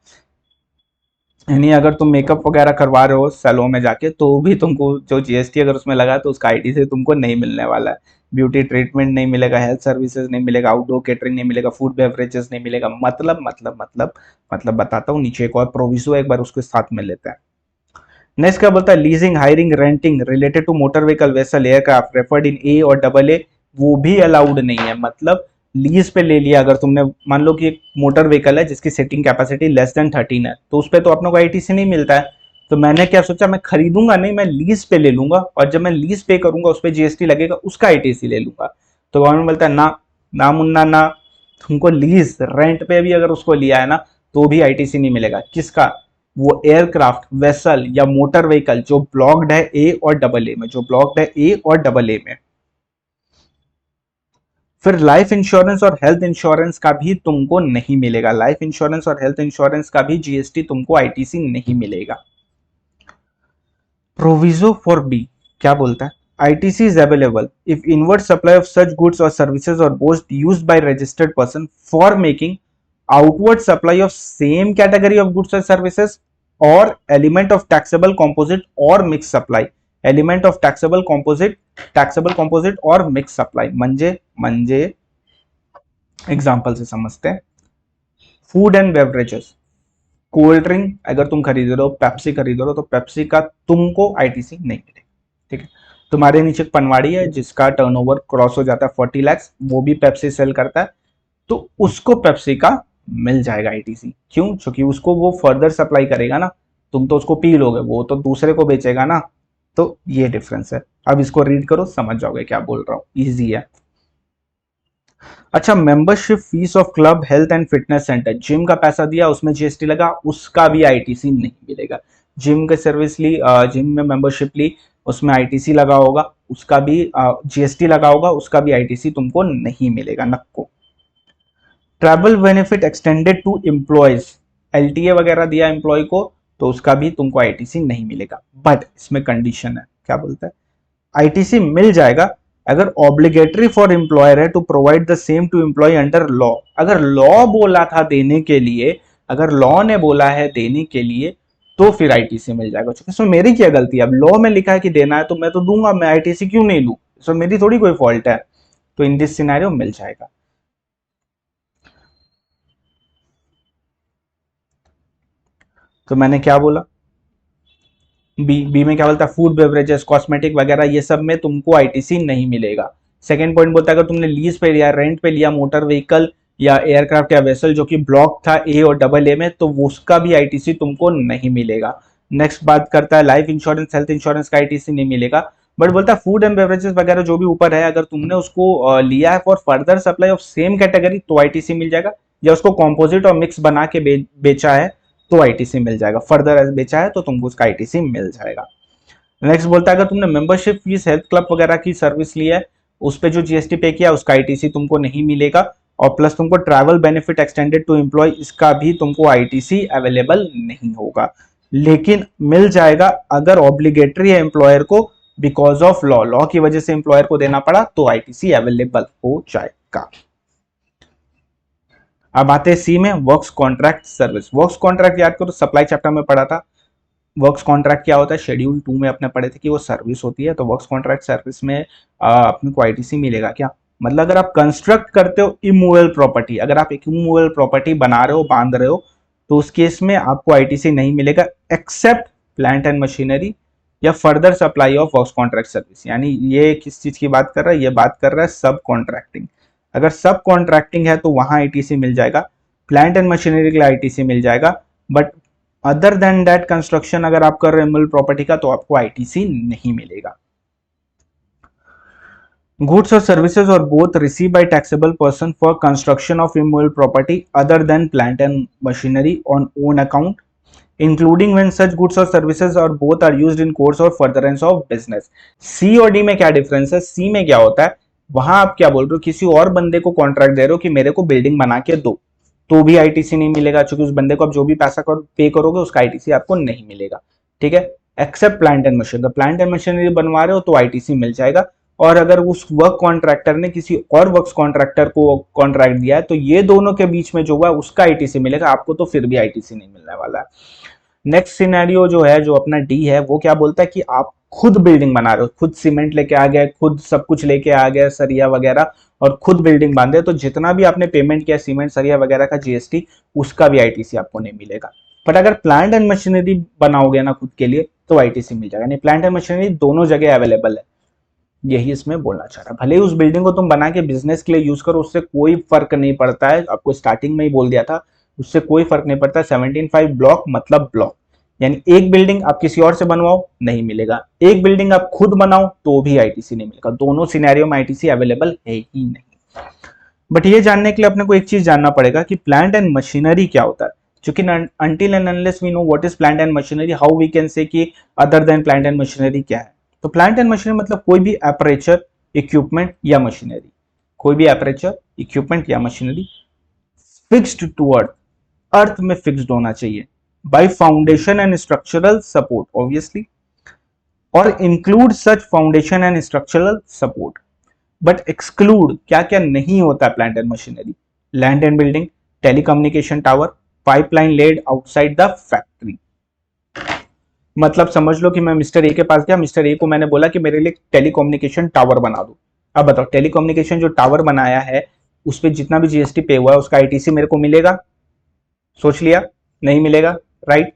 A: यानी अगर तुम मेकअप वगैरह करवा रहे हो सैलून में जाके तो भी तुमको जो जीएसटी अगर उसमें लगा तो उसका आईटीसी तुमको नहीं मिलने वाला है। ब्यूटी ट्रीटमेंट नहीं मिलेगा, हेल्थ सर्विसेज नहीं मिलेगा, आउटडोर केटरिंग नहीं मिलेगा, फूड बेवरेजेस नहीं मिलेगा। मतलब बताता हूँ, नीचे एक और प्रोविजो है, एक बार उसके साथ में लेते हैं। नेक्स्ट क्या बोलता है, leasing, hiring, renting related to motor vehicle, vessel, aircraft referred in A और डबल ए, वो भी अलाउड नहीं है। मतलब लीज पे ले लिया अगर तुमने, मान लो कि एक मोटर व्हीकल है जिसकी सीटिंग कैपेसिटी लेस देन 13 है तो उस पर तो अपने को आईटीसी नहीं मिलता है। तो मैंने क्या सोचा, मैं खरीदूंगा नहीं, मैं लीज पे ले लूंगा और जब मैं लीज पे करूंगा उस पर जीएसटी लगेगा, उसका आईटीसी ले लूंगा। तो गवर्नमेंट बोलता है ना, ना मुन्ना ना, तुमको लीज रेंट पे भी अगर उसको लिया है ना तो भी आईटीसी नहीं मिलेगा। किसका, वो एयरक्राफ्ट, वेसल या मोटर व्हीकल जो ब्लॉक्ड है ए और डबल ए में, जो ब्लॉक्ड है ए और डबल ए में। फिर लाइफ इंश्योरेंस और हेल्थ इंश्योरेंस का भी तुमको नहीं मिलेगा, लाइफ इंश्योरेंस और हेल्थ इंश्योरेंस का भी जीएसटी तुमको आईटीसी नहीं मिलेगा। प्रोविजो फॉर बी क्या बोलता है, ITC is available if inward supply of such goods और सर्विसेज और both used by registered person for making outward supply of same category of goods and services or element of taxable composite or mixed supply, element of taxable composite or mixed supply। म्हणजे example से समझते हैं। Food and beverages, cold drink अगर तुम खरीद रहे हो, Pepsi खरीद रहे हो तो पेप्सी का तुमको आईटीसी नहीं मिलेगा। ठीक है। तुम्हारे नीचे एक पनवाड़ी है जिसका टर्नओवर क्रॉस हो जाता है 40 लाख, वो भी पेप्सी सेल करता है तो उसको पेप्सी का मिल जाएगा आईटीसी। क्यों, क्योंकि उसको वो फर्दर सप्लाई करेगा ना, तुम तो उसको पी लोगे, वो तो दूसरे को बेचेगा ना। तो ये डिफरेंस है। अब इसको रीड करो, समझ जाओगे क्या बोल रहा हूं, इजी है। अच्छा, membership fees of club, health and fitness centre, gym का पैसा दिया उसमें जीएसटी लगा, उसका भी आईटीसी नहीं मिलेगा। जिम का सर्विस ली, जिम में मेंबरशिप ली, उसमें आईटीसी लगा होगा, उसका भी जीएसटी लगा होगा, उसका भी आईटीसी तुमको नहीं मिलेगा, नक्को। Travel benefit extended to employees, LTA वगैरह दिया एम्प्लॉय को तो उसका भी तुमको आईटीसी नहीं मिलेगा। बट इसमें कंडीशन है, क्या बोलता है, आईटीसी मिल जाएगा अगर ऑब्लिगेटरी फॉर एम्प्लॉयर है to provide the same to employee under law. अगर लॉ बोला था देने के लिए, अगर लॉ ने बोला है देने के लिए तो फिर आईटीसी मिल जाएगा। इसमें मेरी क्या गलती है, अब लॉ में लिखा है कि देना है तो मैं तो दूंगा, मैं आईटीसी क्यों नहीं लूं, इसमें मेरी थोड़ी कोई फॉल्ट है। तो इन दिस सिनेरियो मिल जाएगा। तो मैंने क्या बोला, बी में क्या बोलता है, फूड बेवरेजेस, कॉस्मेटिक वगैरह ये सब में तुमको आईटीसी नहीं मिलेगा। सेकंड पॉइंट बोलता है अगर तुमने लीज पे लिया, रेंट पे लिया मोटर व्हीकल या एयरक्राफ्ट या वेसल जो कि ब्लॉक था ए और डबल ए में तो उसका भी आईटीसी तुमको नहीं मिलेगा। नेक्स्ट बात करता है लाइफ इंश्योरेंस, हेल्थ इंश्योरेंस का आईटीसी नहीं मिलेगा। बट बोलता है फूड एंड बेवरेजेस वगैरह जो भी ऊपर है अगर तुमने उसको लिया है for further supply of same category तो आईटीसी मिल जाएगा, या उसको कॉम्पोजिट और मिक्स बना के बेचा है तो आईटीसी मिल जाएगा, फर्दर बेचा है तो तुमको उसका आईटीसी मिल जाएगा। नेक्स्ट बोलता है अगर तुमने मेंबरशिप फीस, हेल्थ क्लब वगैरह की सर्विस ली है उस पे जो जीएसटी पे किया उसका आईटीसी तुमको नहीं मिलेगा, और प्लस तुमको travel benefit extended to employee इसका भी तुमको आईटीसी अवेलेबल नहीं होगा। लेकिन मिल जाएगा अगर ऑब्लिगेटरी है एम्प्लॉयर को बिकॉज ऑफ लॉ, लॉ की वजह से एम्प्लॉयर को देना पड़ा तो आईटीसी अवेलेबल हो जाएगा। अब आते हैं सी में, works contract service. Works contract याद करो, सप्लाई चैप्टर में पढ़ा था। वर्क्स कॉन्ट्रैक्ट क्या होता है, शेड्यूल 2 में अपने पढ़े थे कि वो सर्विस होती है। तो वर्क्स कॉन्ट्रैक्ट सर्विस में अपने को आईटीसी मिलेगा क्या, मतलब अगर आप कंस्ट्रक्ट करते हो इमूवेबल प्रॉपर्टी, अगर आप एक इमूवेबल प्रॉपर्टी बना रहे हो, बांध रहे हो तो उस केस में आपको आईटीसी नहीं मिलेगा एक्सेप्ट प्लांट एंड मशीनरी या further supply of works contract service. यानी ये किस चीज की बात कर रहा है, ये बात कर रहा है सब कॉन्ट्रैक्टिंग। अगर सब कॉन्ट्रैक्टिंग है तो वहां आईटीसी मिल जाएगा, प्लांट एंड मशीनरी के लिए आईटीसी मिल जाएगा, but other than that construction अगर आप कर रहे हैं इमूवेबल प्रॉपर्टी का तो आपको आईटीसी नहीं मिलेगा। गुड्स और सर्विसेज और both receive by taxable person for construction of immovable property other than plant and machinery on own account including when such goods और सर्विसेज और both are used in course और furtherance of business. C और D में क्या difference है? सी में क्या होता है, वहां आप क्या बोल रहे हो, किसी और बंदे को कॉन्ट्रैक्ट दे रहे हो कि मेरे को बिल्डिंग बना के दो, तो भी आईटीसी नहीं मिलेगा, क्योंकि उस बंदे को आप जो भी पैसा पे करोगे उसका आईटीसी आपको नहीं मिलेगा। ठीक है, except plant and machinery. Plant and machinery बनवा रहे हो तो आईटीसी मिल जाएगा, और अगर उस वर्क कॉन्ट्रैक्टर ने किसी और वर्क कॉन्ट्रैक्टर को कॉन्ट्रैक्ट दिया है तो ये दोनों के बीच में जो हुआ उसका आईटीसी मिलेगा, आपको तो फिर भी आईटीसी नहीं मिलने वाला है। नेक्स्ट सिनेरियो जो है, जो अपना डी है, वो क्या बोलता है कि आप खुद बिल्डिंग बना रहे हो, खुद सीमेंट लेके आ गए, खुद सब कुछ लेके आ गए, सरिया वगैरह, और खुद बिल्डिंग बांधे, तो जितना भी आपने पेमेंट किया सीमेंट सरिया वगैरह का जीएसटी, उसका भी आईटीसी आपको नहीं मिलेगा। बट अगर प्लांट एंड मशीनरी बनाओगे ना खुद के लिए तो आईटीसी मिल जाएगा। नहीं, प्लांट एंड मशीनरी दोनों जगह अवेलेबल है, यही इसमें बोलना चाह रहा। भले ही उस बिल्डिंग को तुम बना के बिजनेस के लिए यूज करो, उससे कोई फर्क नहीं पड़ता है, आपको स्टार्टिंग में ही बोल दिया था, उससे कोई फर्क नहीं पड़ता। 17.5 ब्लॉक मतलब ब्लॉक, यानी एक बिल्डिंग आप किसी और से बनवाओ नहीं मिलेगा, एक बिल्डिंग आप खुद बनाओ तो भी आईटीसी नहीं मिलेगा। दोनों सिनेरियो में आईटीसी अवेलेबल है ही नहीं। बट ये जानने के लिए अपने को एक चीज जानना पड़ेगा कि प्लांट एंड मशीनरी क्या होता है, क्योंकि until and unless we know what is plant and machinery, how we can say कि other than plant and machinery क्या है। तो प्लांट एंड मशीनरी मतलब कोई भी एपरेचर, इक्विपमेंट या मशीनरी, कोई भी एपरेचर, इक्विपमेंट या machinery fixed to earth, earth में फिक्स्ड होना चाहिए, by foundation and structural support obviously, और include such foundation and structural support. But exclude क्या क्या नहीं होता है plant and machinery, land and building, telecommunication tower, pipeline laid outside the factory. मतलब समझ लो कि मैं मिस्टर ए के पास गया, मिस्टर ए को मैंने बोला कि मेरे लिए टेलीकम्युनिकेशन टावर बना दो। अब बताओ, टेलीकम्युनिकेशन जो टावर बनाया है उस पर जितना भी जीएसटी पे हुआ है उसका आईटीसी मेरे को मिलेगा? सोच लिया, नहीं मिलेगा, राइट।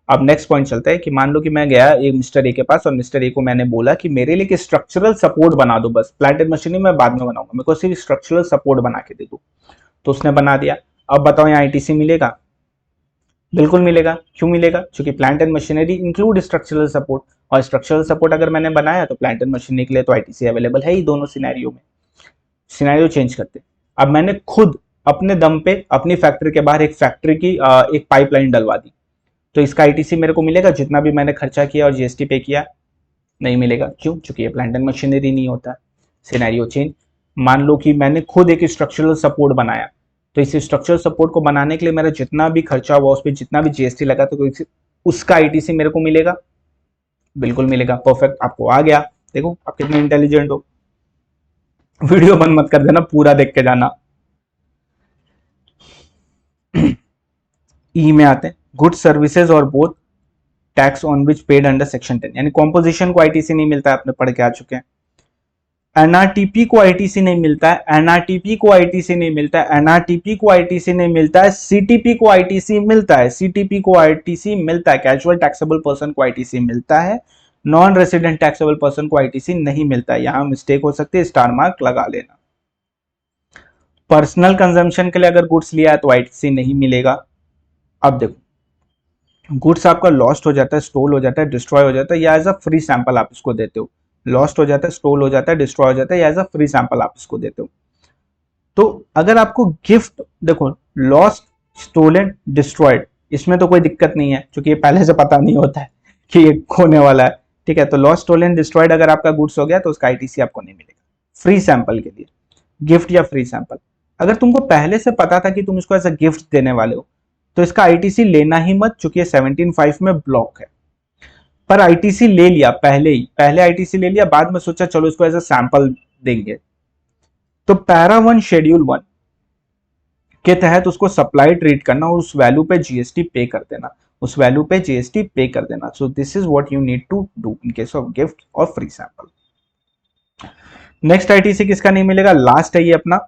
A: अब नेक्स्ट पॉइंट चलता है कि मान लो कि मैं गया एक मिस्टर ए के पास और मिस्टर ए को मैंने बोला कि मेरे लिए स्ट्रक्चरल सपोर्ट बना दो, बस प्लांट एंड मशीनरी मैं बाद में बनाऊंगा, मेरे को सिर्फ स्ट्रक्चरल सपोर्ट बना के दे दो। तो उसने बना दिया। अब बताओ यहाँ आईटीसी मिलेगा? बिल्कुल मिलेगा। क्यों मिलेगा? क्योंकि plant and machinery include structural support, और स्ट्रक्चरल सपोर्ट अगर मैंने बनाया तो प्लांट एंड मशीनरी के लिए तो आईटीसी अवेलेबल है ही दोनों सिनेरियो में। सिनेरियो चेंज करते, अब मैंने खुद अपने दम पे अपनी फैक्ट्री के बाहर एक फैक्ट्री की एक पाइपलाइन डलवा दी, तो इसका आईटीसी मेरे को मिलेगा जितना भी मैंने खर्चा किया और जीएसटी पे किया? नहीं मिलेगा। क्यों? क्योंकि ये प्लांट एंड मशीनरी नहीं होता। सिनेरियो चेंज, मान लो कि मैंने खुद एक स्ट्रक्चरल सपोर्ट बनाया, तो इस स्ट्रक्चरल सपोर्ट को बनाने के लिए मेरा जितना भी खर्चा हुआ उस पर जितना भी जीएसटी लगा तो उसका आईटीसी मेरे को मिलेगा? बिल्कुल मिलेगा। परफेक्ट, आपको आ गया। देखो आप कितने इंटेलिजेंट हो। वीडियो बंद मत कर देना, पूरा देख के जाना। ई में आते हैं, गुड सर्विसेज और both tax on which paid under section 10, यानी कॉम्पोजिशन को आईटीसी नहीं मिलता है, आपने पढ़ के आ चुके हैं। एनआरटीपी को आईटीसी नहीं मिलता है, एनआरटीपी को आईटीसी नहीं मिलता है, एनआरटीपी को आईटीसी नहीं मिलता है, सीटीपी को आईटीसी मिलता है, सीटीपी को आईटीसी मिलता है, कैजुअल टैक्सेबल पर्सन को आईटीसी मिलता है, नॉन रेसिडेंट टैक्सेबल पर्सन को आईटीसी नहीं मिलता है। यहां मिस्टेक हो सकती है, स्टार मार्क लगा लेना। पर्सनल कंजम्पशन के लिए अगर गुड्स लिया है तो आईटीसी नहीं मिलेगा। अब देखो, गुड्स आपका लॉस्ट हो जाता है, स्टोल हो जाता है, डिस्ट्रॉय हो जाता है, या एज अ फ्री सैंपल आप इसको देते हो। लॉस्ट हो जाता है, स्टोल हो जाता है, डिस्ट्रॉय हो जाता है, या एज अ फ्री सैंपल आप इसको देते हो। तो अगर आपको गिफ्ट, देखो लॉस्ट, स्टोलन, डिस्ट्रॉयड, इसमें तो कोई दिक्कत नहीं है क्योंकि ये पहले से पता नहीं होता है कि ये खोने वाला है। ठीक है, तो लॉस्ट, स्टोलन, डिस्ट्रॉयड अगर आपका गुड्स हो गया तो उसका आईटीसी आपको नहीं मिलेगा। फ्री सैंपल के लिए, गिफ्ट या फ्री सैंपल, अगर तुमको पहले से पता था कि तुम इसको एज अ गिफ्ट देने वाले हो तो इसका आईटीसी लेना ही मत, चूंकि ये 17.5 में ब्लॉक है। पर आईटीसी ले लिया पहले ही, पहले आईटीसी ले लिया, बाद में सोचा चलो इसको एज अ सैंपल देंगे, तो पैरा 1 शेड्यूल 1 के तहत उसको सप्लाई ट्रीट करना और उस वैल्यू पे जीएसटी पे कर देना, उस वैल्यू पे जीएसटी पे कर देना। So this is what you need to do in case of gift और फ्री सैंपल। नेक्स्ट आईटीसी किसका नहीं मिलेगा? लास्ट है ये अपना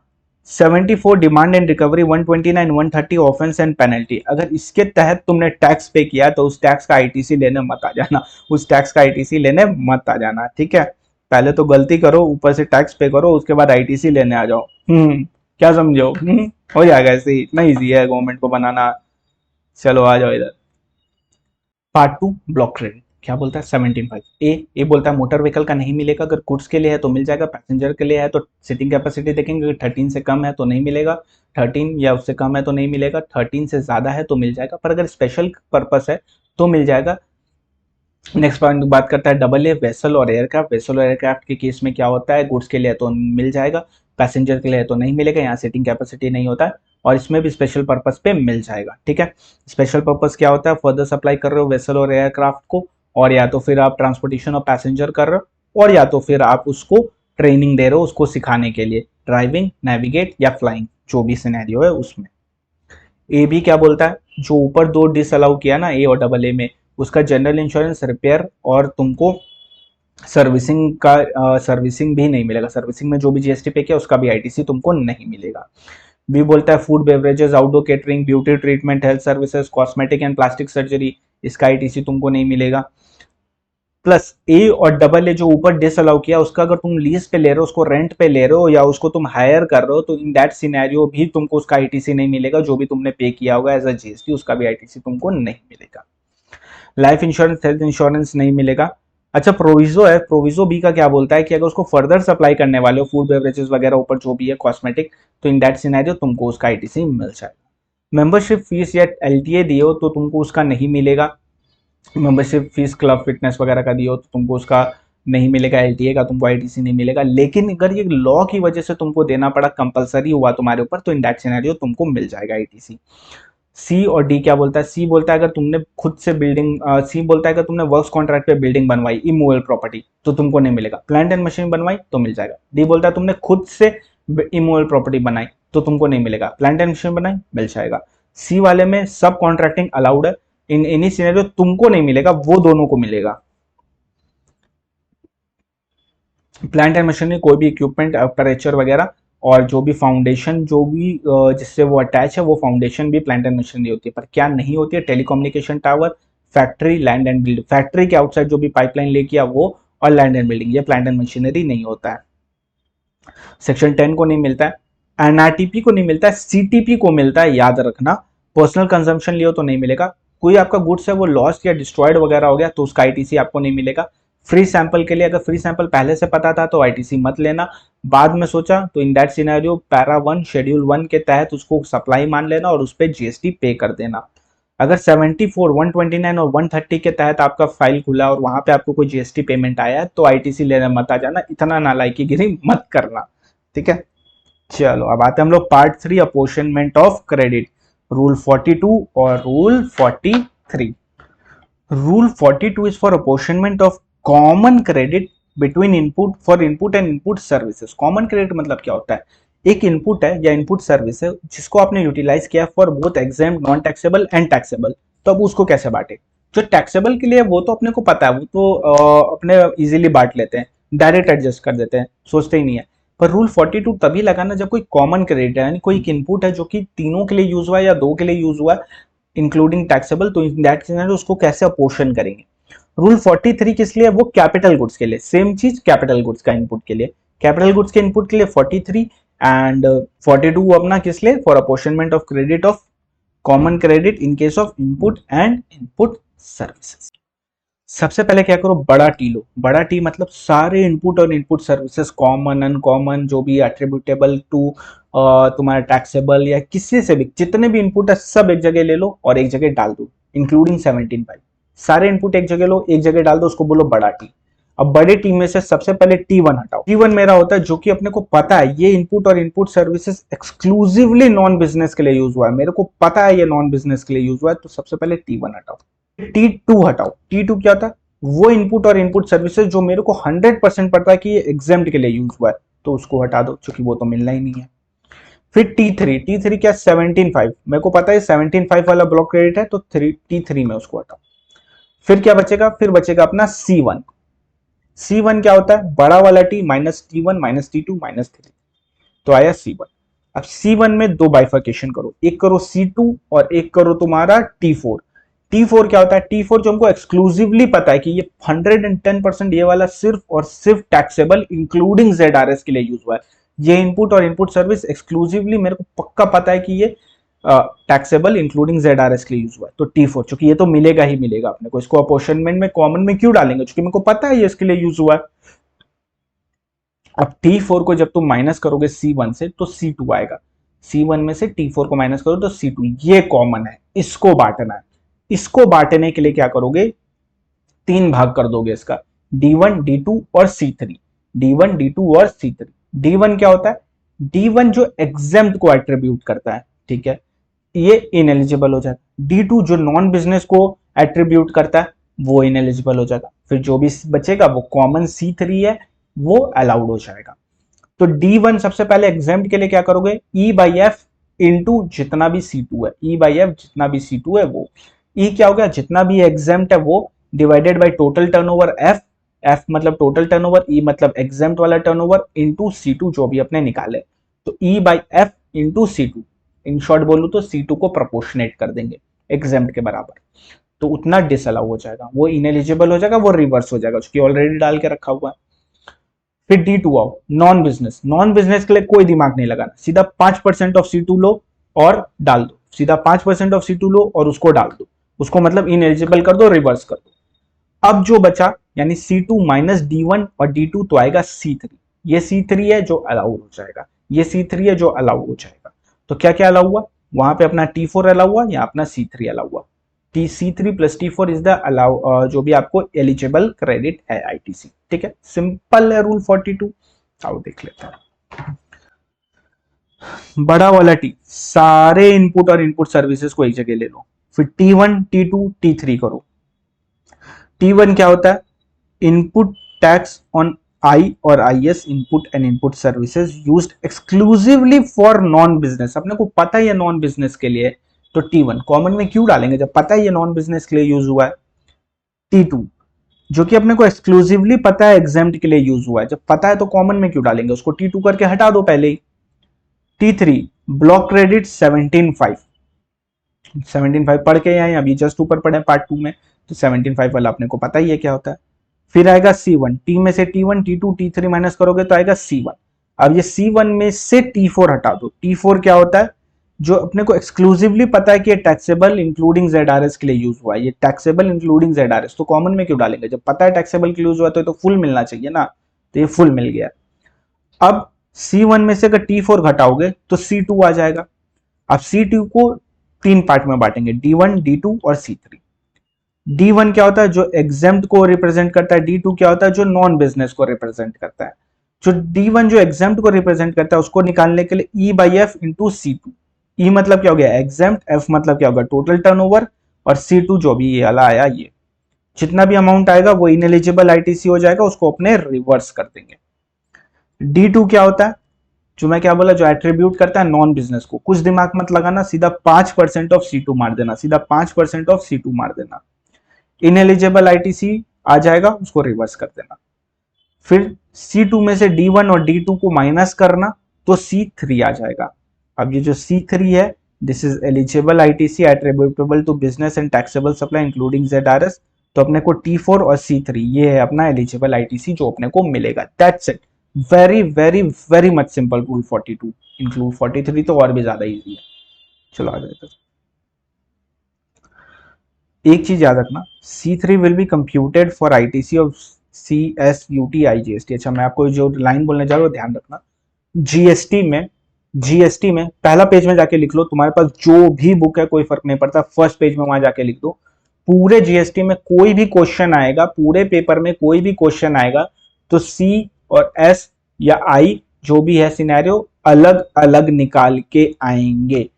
A: 74 demand and recovery, 129 130 offence and penalty. अगर इसके तहत तुमने टैक्स पे किया तो उस टैक्स का आईटीसी लेने मत आ जाना, उस टैक्स का आईटीसी लेने मत आ जाना। ठीक है, पहले तो गलती करो, ऊपर से टैक्स पे करो, उसके बाद आईटीसी लेने आ जाओ। क्या समझो? हो जाएगा, ऐसे ही इतना ईजी है गवर्नमेंट को बनाना। चलो आ जाओ इधर। पार्ट 2 ब्लॉक क्रेडिट क्या बोलता है 17.5 ए बोलता है मोटर व्हीकल का नहीं मिलेगा, अगर गुड्स के लिए है तो मिल जाएगा, पैसेंजर के लिए है तो सीटिंग कैपेसिटी देखेंगे, अगर 13 से कम है तो नहीं मिलेगा, 13 या उससे कम है तो नहीं मिलेगा, 13 से ज़्यादा है तो मिल जाएगा, पर अगर स्पेशल पर्पस है तो मिल जाएगा। नेक्स्ट पॉइंट बात करता है डबल ए वेसल और एयरक्राफ्ट। वेसल और एयरक्राफ्ट के केस में क्या होता है, गुड्स के लिए तो मिल जाएगा, पैसेंजर के लिए तो नहीं मिलेगा, यहाँ सीटिंग कैपेसिटी नहीं होता है, और इसमें भी स्पेशल पर्पस पे मिल जाएगा। ठीक है, स्पेशल पर्पस क्या होता है, फर्दर सप्लाई कर रहे हो वेसल और एयरक्राफ्ट को, और या तो फिर आप ट्रांसपोर्टेशन ऑफ पैसेंजर कर रहे हो, और या तो फिर आप उसको ट्रेनिंग दे रहे हो उसको सिखाने के लिए, ड्राइविंग, नेविगेट या फ्लाइंग, जो भी सिनेरियो है उसमें। ए भी क्या बोलता है, जो ऊपर दो डिसअलाउ किया ना ए और डबल ए में, उसका जनरल इंश्योरेंस, रिपेयर और तुमको सर्विसिंग का सर्विसिंग भी नहीं मिलेगा, सर्विसिंग में जो भी जीएसटी पे किया उसका भी आईटीसी तुमको नहीं मिलेगा। बी बोलता है food beverages, outdoor catering, beauty treatment, health services, cosmetic and plastic surgery, इसका आईटीसी तुमको नहीं मिलेगा। प्लस ए और डबल ए जो ऊपर डिसअलाउ किया उसका अगर तुम लीज पे ले रहे हो, उसको रेंट पे ले रहे हो या उसको तुम हायर कर रहे हो, तो इन दैट सिनेरियो भी तुमको उसका आईटीसी नहीं मिलेगा, जो भी तुमने पे किया होगा एज अ जीएसटी उसका भी आईटीसी तुमको नहीं मिलेगा। लाइफ इंश्योरेंस, हेल्थ इंश्योरेंस नहीं मिलेगा। अच्छा प्रोविजो है, प्रोविजो बी का क्या बोलता है कि अगर उसको फर्दर सप्लाई करने वाले हो फूड बेवरेजेस वगैरह ऊपर जो भी है कॉस्मेटिक, तो इन दैट सिनेरियो तुमको उसका आईटीसी मिल जाएगा। मेंबरशिप फीस या एलटीए दिए हो तो तुमको उसका नहीं मिलेगा, मेंबरशिप फीस क्लब फिटनेस वगैरह का दिए हो तो तुमको उसका नहीं मिलेगा, एलटीए का तुमको आईटीसी नहीं मिलेगा। लेकिन अगर ये लॉ की वजह से तुमको देना पड़ा, कंपलसरी हुआ तुम्हारे ऊपर, तो इन दैट सिनेरियो तुमको मिल जाएगा आईटीसी। सी और डी क्या बोलता है, सी बोलता है अगर तुमने खुद से बिल्डिंग, सी बोलता है अगर तुमने वर्क्स कॉन्ट्रैक्ट पे बिल्डिंग बनवाई इमूवेबल प्रॉपर्टी तो तुमको नहीं मिलेगा, प्लांट एंड मशीन बनवाई तो मिल जाएगा। डी बोलता है तुमने खुद से इमूवेबल प्रॉपर्टी बनाई तो तुमको नहीं मिलेगा, प्लांट एंड मशीन बनाई मिल जाएगा। सी वाले में सब कॉन्ट्रैक्टिंग अलाउड है, इन एनी सिनेरियो तुमको नहीं मिलेगा, वो दोनों को मिलेगा। प्लांट एंड मशीनरी कोई भी इक्विपमेंट, अपर्चर वगैरह, और जो भी फाउंडेशन जो भी जिससे वो अटैच है वो फाउंडेशन भी प्लांट एंड मशीनरी होती है। पर क्या नहीं होती है, telecommunication tower, factory, land and building, factory के आउटसाइड जो भी पाइपलाइन ले किया वो, और लैंड एंड बिल्डिंग, ये प्लांट एंड मशीनरी नहीं होता है। सेक्शन 10 को नहीं मिलता है, एनआरटीपी को नहीं मिलता है, सीटीपी को मिलता है, याद रखना। पर्सनल कंजम्पशन लियो तो नहीं मिलेगा, कोई आपका गुड्स है वो लॉस्ट या डिस्ट्रॉयड वगैरह हो गया तो उसका आईटीसी आपको नहीं मिलेगा। फ्री सैंपल के लिए, अगर फ्री सैंपल पहले से पता था तो आईटीसी मत लेना, बाद में सोचा तो in that scenario para 1 schedule 1 के तहत उसको सप्लाई मान लेना और उस पर जीएसटी पे कर देना। अगर 74, 129 और 130 के तहत आपका फाइल खुला और वहां पे आपको कोई जीएसटी पेमेंट आया है तो आईटीसी लेने मत आ जाना, इतना नालायकी गिरी मत करना। ठीक है, चलो अब आते हैं हम लोग part 3 apportionment of credit, rule 42 और rule 43। Rule 42 is for apportionment of common credit between input, for input and input services. Common credit मतलब क्या होता है, एक इनपुट है या इनपुट सर्विस है जिसको आपने यूटिलाइज किया for both exempt, non taxable and taxable, तो अब उसको कैसे बांटे। जो टैक्सेबल के लिए वो तो अपने को पता है, वो तो अपने इजीली बांट लेते हैं, डायरेक्ट एडजस्ट कर देते हैं, सोचते ही नहीं है। पर रूल 42 तभी लगाना जब कोई कॉमन क्रेडिट है, यानी कोई एक इनपुट है जो कि तीनों के लिए यूज हुआ है या दो के लिए यूज हुआ है इंक्लूडिंग टैक्सेबल, तो इन दैट सिनेरियो उसको कैसे अपोर्शन करेंगे। रूल 43 किस लिए, वो कैपिटल गुड्स के लिए, सेम चीज कैपिटल गुड्स का इनपुट के लिए, कैपिटल गुड्स के इनपुट के लिए 43 एंड 42 अपना किस लिए, for apportionment of credit of common credit in case of input and input services. सबसे पहले क्या करो, बड़ा टी लो, बड़ा टी मतलब सारे इनपुट और इनपुट सर्विसेज, कॉमन अनकॉमन जो भी एट्रीब्यूटेबल टू तुम्हारा टैक्सेबल या किसी से भी, जितने भी इनपुट है सब एक जगह ले लो और एक जगह डाल दो, इंक्लूडिंग 17 सारे इनपुट एक जगह लो, एक जगह डाल दो, उसको बोलो बड़ा टी। अब बड़े टी में से सबसे पहले T1 हटाओ। T1 मेरा होता है जो कि अपने को पता है ये इनपुट और input services exclusively non business के लिए यूज हुआ है, मेरे को पता है ये नॉन बिजनेस के लिए यूज हुआ है, तो सबसे पहले T1 हटाओ। T2 हटाओ। T2 क्या होता है, वो इनपुट और इनपुट सर्विसेज जो मेरे को 100% पता है कि ये एग्जाम्प्ट के लिए यूज हुआ है, तो उसको हटा दो क्योंकि वो तो मिलना ही नहीं है। फिर T3 क्या, 17.5 मेरे को पता है 17.5 वाला ब्लॉक क्रेडिट है, तो T3 में उसको हटाओ। फिर क्या बचेगा, फिर बचेगा अपना C1। C1 क्या होता है, बड़ा वाला T minus T1 minus T2 minus 3, तो आया C1। अब C1 में दो बाइफर्केशन करो, एक करो C2 और एक करो तुम्हारा T4। T4 क्या होता है, T4 जो हमको एक्सक्लूसिवली पता है कि ये 110% ये वाला सिर्फ और सिर्फ टैक्सेबल इंक्लूडिंग ZRS के लिए यूज हुआ है, ये इनपुट और इनपुट सर्विस एक्सक्लूसिवली मेरे को पक्का पता है कि ये टैक्सेबल इंक्लूडिंग ZRS के लिए यूज हुआ है, तो T4, चूंकि ये तो मिलेगा ही मिलेगा अपने को, इसको अपोर्शनमेंट में कॉमन में क्यों डालेंगे, क्योंकि मेरे को पता है ये इसके लिए यूज हुआ है। अब T4 को जब तुम माइनस करोगे C1 से तो C2 आएगा, C1 में से T4 को माइनस करो तो C2, ये कॉमन है, इसको बांटना है। इसको बांटने के लिए क्या करोगे, 3 भाग कर दोगे इसका, D1 D2 और C3, D1 D2 और C3। D1 क्या होता है, D1 जो एग्जेम्प्ट को एट्रीब्यूट करता है, ठीक है, ये इनएलिजिबल हो जाता है। D2 जो नॉन बिजनेस को एट्रीब्यूट करता है वो इनएलिजिबल हो जाएगा। फिर जो भी बचेगा वो कॉमन C3 है, वो अलाउड हो जाएगा। तो D1 सबसे पहले एग्जेम्प्ट के लिए क्या करोगे, E/F इंटू जितना भी C2 है, E/F जितना भी C2 है वो, E क्या हो गया, जितना भी एग्जेम्प्ट है वो, divided by total turnover F, F मतलब टोटल टर्नओवर, E मतलब एग्जेम्प्ट वाला टर्नओवर, इंटू C2 जो भी अपने निकाले, तो E/F into C2, in short बोलूं तो C2 को प्रोपोर्शनेट कर देंगे एग्जेम्प्ट के बराबर, तो उतना डिसअलाउ हो जाएगा, वो इनएलिजिबल हो जाएगा, वो रिवर्स हो जाएगा, क्योंकि ऑलरेडी डाल के रखा हुआ है। फिर D2 आओ, नॉन बिजनेस, नॉन बिजनेस के लिए कोई दिमाग नहीं लगाना, सीधा 5% ऑफ C2 लो और डाल दो, सीधा 5% ऑफ C2 लो और उसको डाल दो, उसको मतलब इनएलिजिबल कर दो, रिवर्स कर दो। अब जो बचा यानी C2 माइनस D1 और D2 तो आएगा C3, ये C3 है जो अलाउ हो जाएगा, ये C3 है जो अलाउ हो जाएगा। तो क्या क्या अलाउ हुआ, वहां पे अपना T4 अलाउ हुआ, या अपना C3 अलाउ हुआ, C3 plus T4 is the allow, जो भी आपको एलिजिबल क्रेडिट है ITC, ठीक है, सिंपल है रूल 42। आओ देख लेते हैं, बड़ा वाला T, सारे इनपुट और इनपुट सर्विसेज को एक जगह ले लो, फिर T1 T2 T3 करो। T1 क्या होता है, इनपुट टैक्स ऑन आई और IS input and input services used exclusively for non business, अपने को पता है ये नॉन बिजनेस के लिए, तो T1 कॉमन में क्यों डालेंगे जब पता है ये नॉन बिजनेस के लिए यूज हुआ है। T2 जो कि अपने को एक्सक्लूसिवली पता है एग्जेम्प्ट के लिए यूज हुआ है, जब पता है तो कॉमन में क्यों डालेंगे, उसको T2 करके हटा दो पहले ही। T3 ब्लॉक क्रेडिट 17.5, 17.5 पढ़ के आए, अभी जस्ट ऊपर पढ़े पार्ट 2 में, तो 17.5 वाला अपने को पता ही है क्या होता है। फिर आएगा C1, T में से T1 T2 T3 माइनस करोगे तो आएगा C1। अब ये C1 में से T4 हटा दो, T4 क्या होता है, जो अपने को एक्सक्लूसिवली पता है कि ये टैक्सेबल इंक्लूडिंग ZRS के लिए यूज हुआ है, ये टैक्सेबल इंक्लूडिंग ZRS, तो कॉमन में क्यों डालेंगे, जब पता है टैक्सेबल के लिए यूज हुआ तो फुल मिलना चाहिए ना, तो ये फुल मिल गया। अब C1 में से अगर T4 घटाओगे तो C2 आ जाएगा। अब C2 को 3 पार्ट में बांटेंगे, D1 D2 और C3। D1 क्या होता है, जो एग्जेम्प्ट को रिप्रेजेंट करता है, D2 क्या होता है, जो नॉन बिजनेस को रिप्रेजेंट करता है। जो D1 जो एग्जेम्प्ट को रिप्रेजेंट करता है उसको निकालने के लिए E/F इंटू C2, E मतलब क्या हो गया एग्जेम्प्ट, F मतलब क्या होगा टोटल टर्नओवर, और C2 जो भी ये वाला आया, ये जितना भी अमाउंट आएगा वो इनएलिजिबल ITC हो जाएगा, उसको अपने रिवर्स कर देंगे। D2 क्या होता है, जो मैं क्या बोला, जो एट्रीब्यूट करता है नॉन बिजनेस को, कुछ दिमाग मत लगाना, सीधा 5% ऑफ C2 मार देना, सीधा 5% ऑफ C2 मार देना, इनएलिजिबल ITC आ जाएगा, उसको रिवर्स कर देना। फिर C2 में से D1 और D2 को माइनस करना तो C3 आ जाएगा। अब ये जो C3 है, this is eligible ITC attributable to business and taxable supply including ZRS, तो अपने को T4 और C3 ये है अपना एलिजिबल ITC जो अपने को मिलेगा, that's it, very very very much simple rule 42, include 43 तो और भी ज्यादा इजी है। चलो आ जाए, एक चीज याद रखना, C3 will be computed for ITC of CSUT IGST। अच्छा मैं आपको जो लाइन बोलने जा रहा हूँ ध्यान रखना, जीएसटी में पहला पेज में जाके लिख लो, तुम्हारे पास जो भी बुक है कोई फर्क नहीं पड़ता, फर्स्ट पेज में वहां जाके लिख दो, पूरे जीएसटी में कोई भी क्वेश्चन आएगा, पूरे पेपर में कोई भी क्वेश्चन आएगा तो C और S या I जो भी है सिनेरियो अलग अलग निकाल के आएंगे,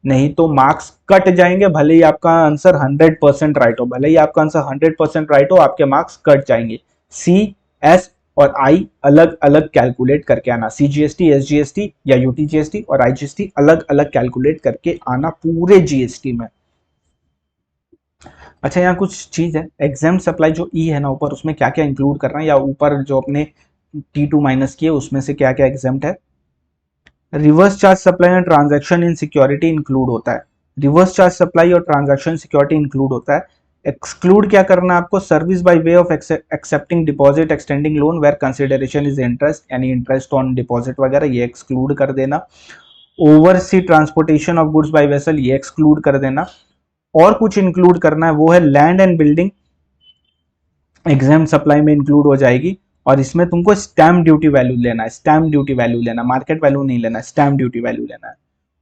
A: नहीं तो मार्क्स कट जाएंगे, भले ही आपका आंसर 100% राइट हो, भले ही आपका आंसर 100% राइट हो, आपके मार्क्स कट जाएंगे। C S और I अलग अलग कैलकुलेट करके आना, CGST SGST या UTGST और IGST अलग अलग कैलकुलेट करके आना पूरे GST में। अच्छा यहाँ कुछ चीज है, एग्जाम सप्लाई जो E है ना ऊपर, उसमें क्या क्या इंक्लूड करना है, या ऊपर जो अपने T2 माइनस किए उसमें से क्या क्या एग्जाम है। Reverse charge supply and transaction in security include होता है, रिवर्स चार्ज सप्लाई और ट्रांजैक्शन सिक्योरिटी इंक्लूड होता है। एक्सक्लूड क्या करना है आपको, service by way of accepting deposit extending loan where consideration is interest, यानी इंटरेस्ट ऑन डिपॉजिट वगैरह, ये एक्सक्लूड कर देना। Overseas transportation of goods by vessel ये एक्सक्लूड कर देना, और कुछ इंक्लूड करना है वो है land and building, exempt supply में इंक्लूड हो जाएगी, और इसमें तुमको स्टैम्प ड्यूटी वैल्यू लेना है, स्टैम्प ड्यूटी वैल्यू लेना, मार्केट वैल्यू नहीं लेना, स्टैम्प ड्यूटी वैल्यू लेना है।